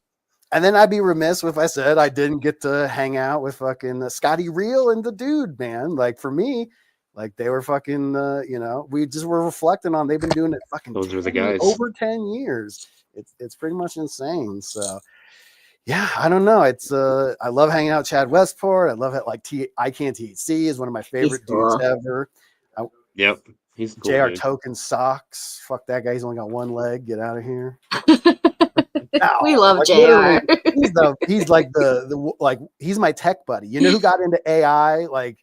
And then I'd be remiss if I said I didn't get to hang out with fucking Scotty Reel and the dude, man. Like for me, like they were fucking, we just were reflecting on, they've been doing it fucking Those are the guys. over 10 years. It's pretty much insane. So yeah, I don't know. It's I love hanging out with Chad Westport. I love it. Like I Can't THC is one of my favorite dudes ever. Yep, he's cool. JR Token Socks. Fuck that guy. He's only got one leg. Get out of here. We love JR. He's like he's my tech buddy. You know who got into AI like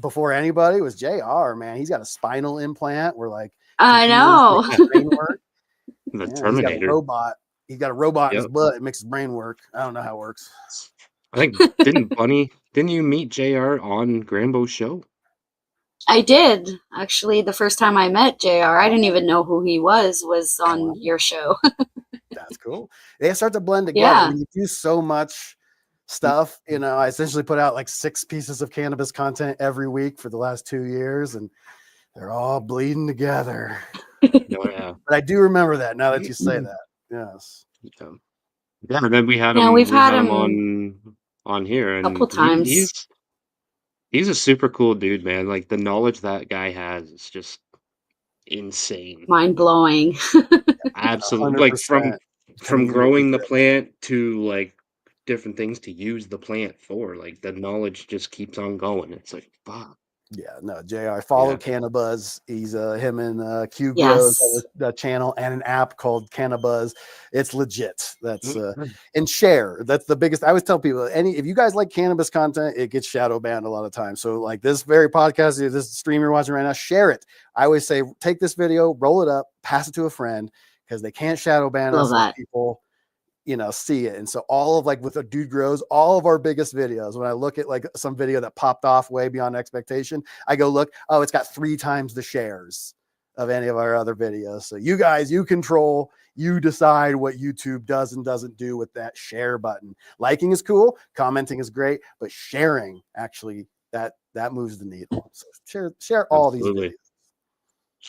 before anybody was JR, man. He's got a spinal implant where like I know. The Terminator. He's got a robot in his butt. It makes his brain work. I don't know how it works. I think didn't you meet JR on Grambo's show? I did. Actually, the first time I met JR, I didn't even know who he was on your show. That's cool. They start to blend together. Yeah. When you do so much stuff, I essentially put out like 6 pieces of cannabis content every week for the last 2 years, and they're all bleeding together. Oh, yeah. But I do remember that now that you say that. Yes. Yeah, and then we had him. We've had him on here a couple times. He's a super cool dude, man. Like the knowledge that guy has is just insane, mind blowing. Absolutely, like from growing the plant to like different things to use the plant for. Like the knowledge just keeps on going. It's like fuck. Yeah, no, JR. Follow Cannabuzz. He's him and Q Grows the channel and an app called Cannabuzz. It's legit. That's and share. That's the biggest. I always tell people if you guys like cannabis content, it gets shadow banned a lot of times. So like this very podcast, this stream you're watching right now, share it. I always say take this video, roll it up, pass it to a friend because they can't shadow ban us. People see it. And so all of like with a Dude Grows, all of our biggest videos, when I look at like some video that popped off way beyond expectation, I go look, oh, it's got 3 times the shares of any of our other videos. So you guys, you control, you decide what YouTube does and doesn't do with that share button. Liking is cool, commenting is great, but sharing actually that moves the needle. So share all these videos.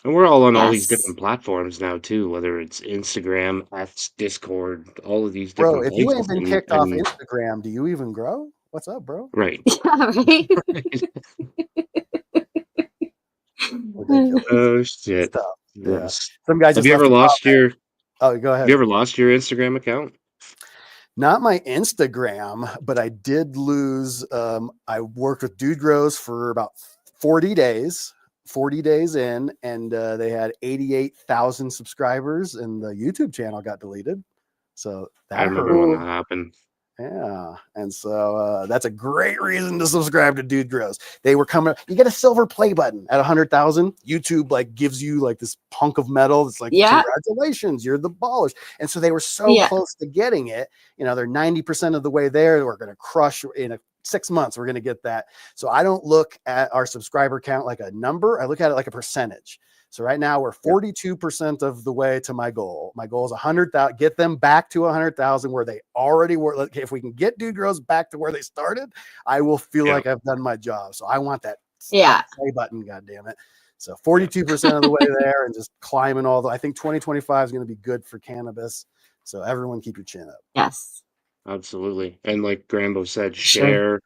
And we're all on all these different platforms now too, whether it's Instagram, X, Discord, all of these different places. Bro, if you ain't been kicked off Instagram, do you even grow? What's up, bro? Right. Right. Oh shit. Yes. Some guys have you ever lost your go ahead. Have you ever lost your Instagram account? Not my Instagram, but I did lose. I worked with Dude Grows for about 40 days in, and they had 88,000 subscribers, and the YouTube channel got deleted. So that I remember when that happened. Yeah. And so that's a great reason to subscribe to Dude Grows. They were coming, you get a silver play button at 100,000. YouTube like gives you like this hunk of metal. It's like, Yeah. congratulations, you're the ballers. And so they were so Yeah. close to getting it. You know, they're 90% of the way there. We're going to crush in 6 months. We're going to get that. So I don't look at our subscriber count like a number. I look at it like a percentage. So right now we're 42% of the way to my goal. My goal is 100,000. Get them back to 100,000 where they already were. If we can get Dude Grows back to where they started, I will feel like I've done my job. So I want that play button. God damn it. So 42% of the way there, and just climbing all the. I think 2025 is going to be good for cannabis. So everyone, keep your chin up. Yes. Absolutely. And like Grambo said, share.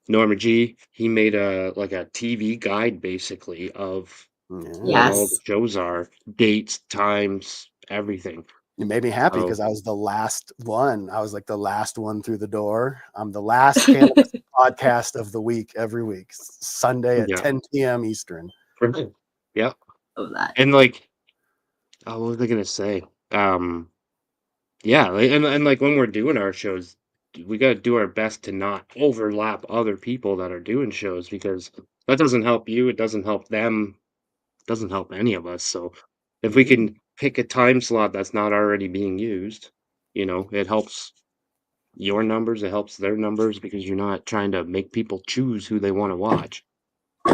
Norma G, he made a TV guide basically of what all the shows are, dates, times, everything. It made me happy because I was the last one. I was like the last one through the door. I'm the last cannabis podcast of the week every week, Sunday at 10 p.m. Eastern. Yeah. Love that. And like, what was I gonna say? Yeah, and like when we're doing our shows, we got to do our best to not overlap other people that are doing shows, because that doesn't help you, it doesn't help them, it doesn't help any of us. So if we can pick a time slot that's not already being used, it helps your numbers, it helps their numbers, because you're not trying to make people choose who they want to watch.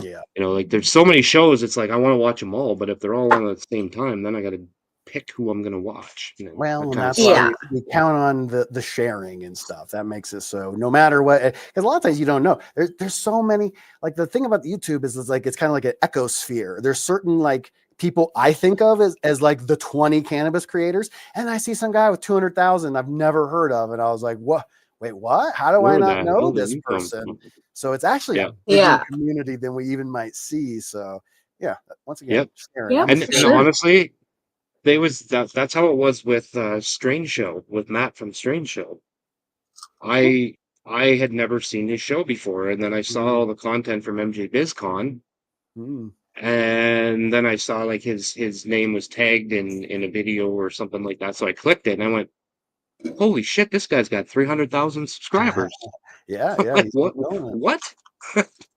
Yeah. Like there's so many shows, it's like I want to watch them all, but if they're all on at the same time, then I got to pick who I'm going to watch. Well, and that's sucks. why we count on the sharing and stuff. That makes it so no matter what, because a lot of times you don't know. There's so many. Like the thing about the YouTube is it's kind of like an ecosphere. There's certain like people I think of as like the 20 cannabis creators, and I see some guy with 200,000 I've never heard of, and I was like, what? Wait, what? How do I not know this person? So it's actually a bigger community than we even might see. So yeah, once again, sharing. And honestly, that's how it was with Strange Show, with Matt from Strange Show. I had never seen his show before, and then I saw all the content from MJ BizCon, and then I saw like his name was tagged in a video or something like that. So I clicked it and I went, "Holy shit, this guy's got 300,000 subscribers!" Yeah. Like, what?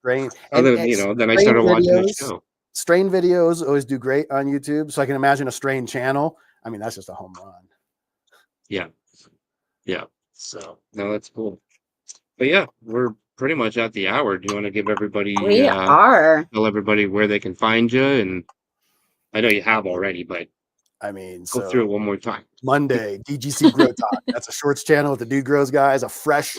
Strange. And then, then I started watching the show. Strain videos always do great on YouTube, so I can imagine a Strain channel. I mean, that's just a home run. Yeah. So no, that's cool. But yeah, we're pretty much at the hour. Do you want to give everybody? We are. Tell everybody where they can find you, and I know you have already, but I mean, go through it one more time. Monday, DGC Grow Talk. That's a shorts channel with the Dude Grows guys. A fresh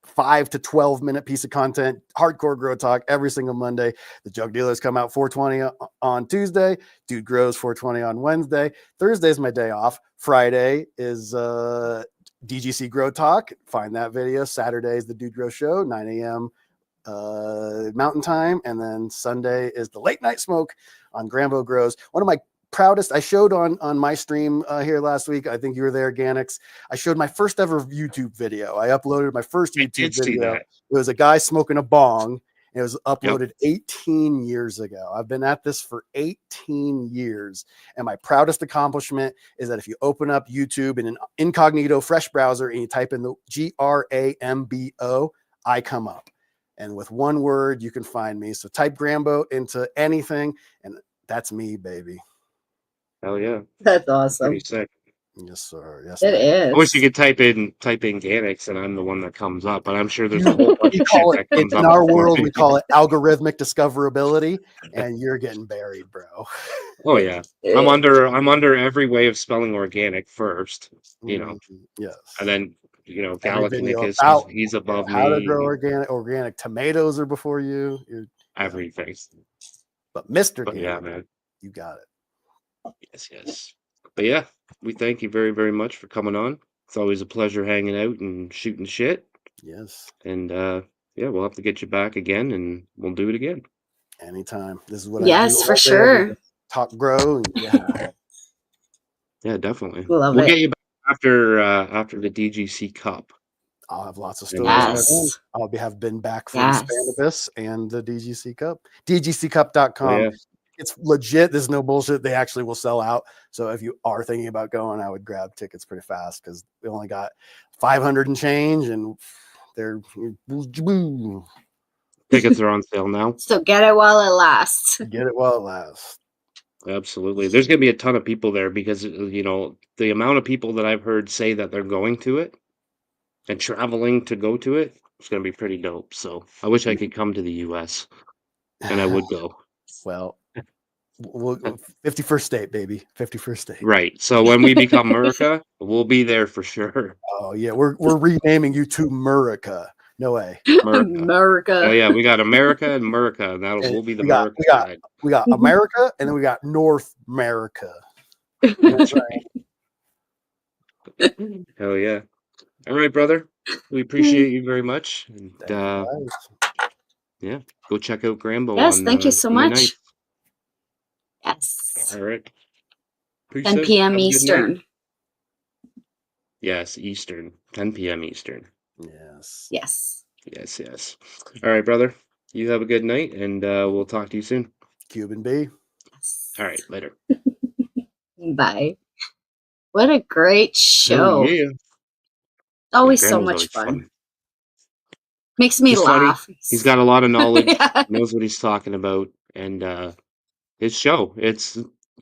5 to 12 minute piece of content, hardcore grow talk every single Monday. The Jug Dealers come out 420 on Tuesday. Dude Grows 420 on Wednesday. Thursday is my day off. Friday is DGC Grow Talk. Find that video. Saturday is the Dude Grow Show, 9 a.m. Mountain Time. And then Sunday is the Late Night Smoke on Grambo Grows. One of my proudest, I showed on my stream here last week. I think you were there, Ganix. I showed my first ever YouTube video. I uploaded my first YouTube video. It was a guy smoking a bong. It was uploaded 18 years ago. I've been at this for 18 years. And my proudest accomplishment is that if you open up YouTube in an incognito fresh browser and you type in the Grambo, I come up. And with one word, you can find me. So type Grambo into anything, and that's me, baby. Hell yeah. That's awesome. Pretty sick. Yes, sir. Yes, it is. I wish you could type in Ganix and I'm the one that comes up, but I'm sure there's a whole bunch of shit that comes up. In our world, we call it algorithmic discoverability, and you're getting buried, bro. Oh yeah. I'm under every way of spelling organic first, Yes. And then Galactic he's above me. How to grow organic tomatoes are before you. Everything. But Mr. Ganix, yeah, man. You got it. Yes. But yeah, we thank you very, very much for coming on. It's always a pleasure hanging out and shooting shit. Yes. And we'll have to get you back again, and we'll do it again. Anytime. This is what I do. For sure. Talk grow. Yeah, definitely. We'll get you back after the DGC Cup. I'll have lots of stories. I'll have been back from Spannabis and the DGC Cup. DGCcup.com. it's legit. There's no bullshit. They actually will sell out. So if you are thinking about going, I would grab tickets pretty fast because we only got 500 and change, and they're Tickets are on sale now. So get it while it lasts. get it while it lasts. Absolutely. There's going to be a ton of people there because, the amount of people that I've heard say that they're going to it and traveling to go to it, it's going to be pretty dope. So I wish I could come to the US and I would go. Well, 51st state, baby. 51st state. Right. So when we become America, we'll be there for sure. Oh yeah, we're renaming you to Murica. No way. America. Oh yeah, we got America and America, and we'll be the America side. We got America, and then we got North America. That's right. Hell yeah. All right, brother. We appreciate you very much. And yeah, go check out Grambo. Yes, thank you so Sunday much. night. Yes. All right. Peace 10 out. p.m. Have a good night. Eastern. Yes, Eastern. 10 p.m. Eastern. Yes. Yes. Yes. All right, brother. You have a good night, and we'll talk to you soon. Cuban B. Yes. All right, later. Bye. What a great show. Oh, yeah. Always Yeah, so Grambo's much always fun. Makes me He's funny. laugh. He's got a lot of knowledge. Yeah. Knows what he's talking about, and his show, it's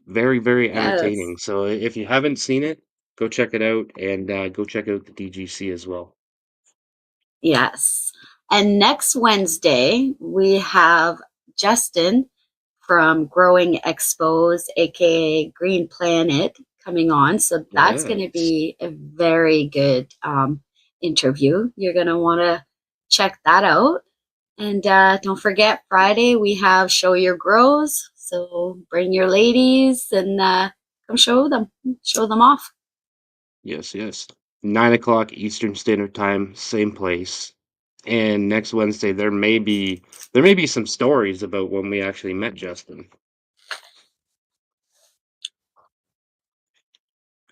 very, very entertaining. Yes. So if you haven't seen it, go check it out, and go check out the DGC as well. Yes. And next Wednesday, we have Justin from Growing Expos, aka Green Planet, coming on. So that's going to Yes. be a very good interview. You're going to want to check that out. And don't forget, Friday, we have Show Your Grows. So bring your ladies and come show them off. Yes. 9 o'clock Eastern Standard Time, same place. And next Wednesday, there may be some stories about when we actually met Justin.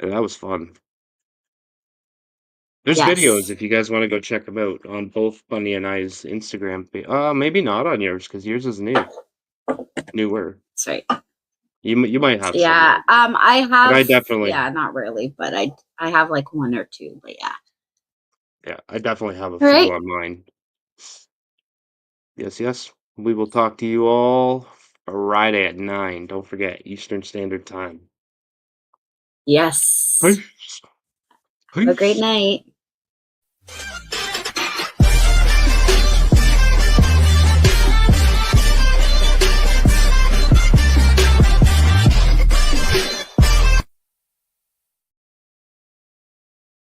And that was fun. There's videos Yes. if you guys want to go check them out on both Bunny and I's Instagram page. Maybe not on yours because yours is newer. That's right. You might have Yeah. some. I have. But I definitely. Yeah, not really, but I have like one or two. But yeah. Yeah, I definitely have a All right. few on mine. Yes. We will talk to you all Friday at 9. Don't forget Eastern Standard Time. Yes. Peace. Have a great night.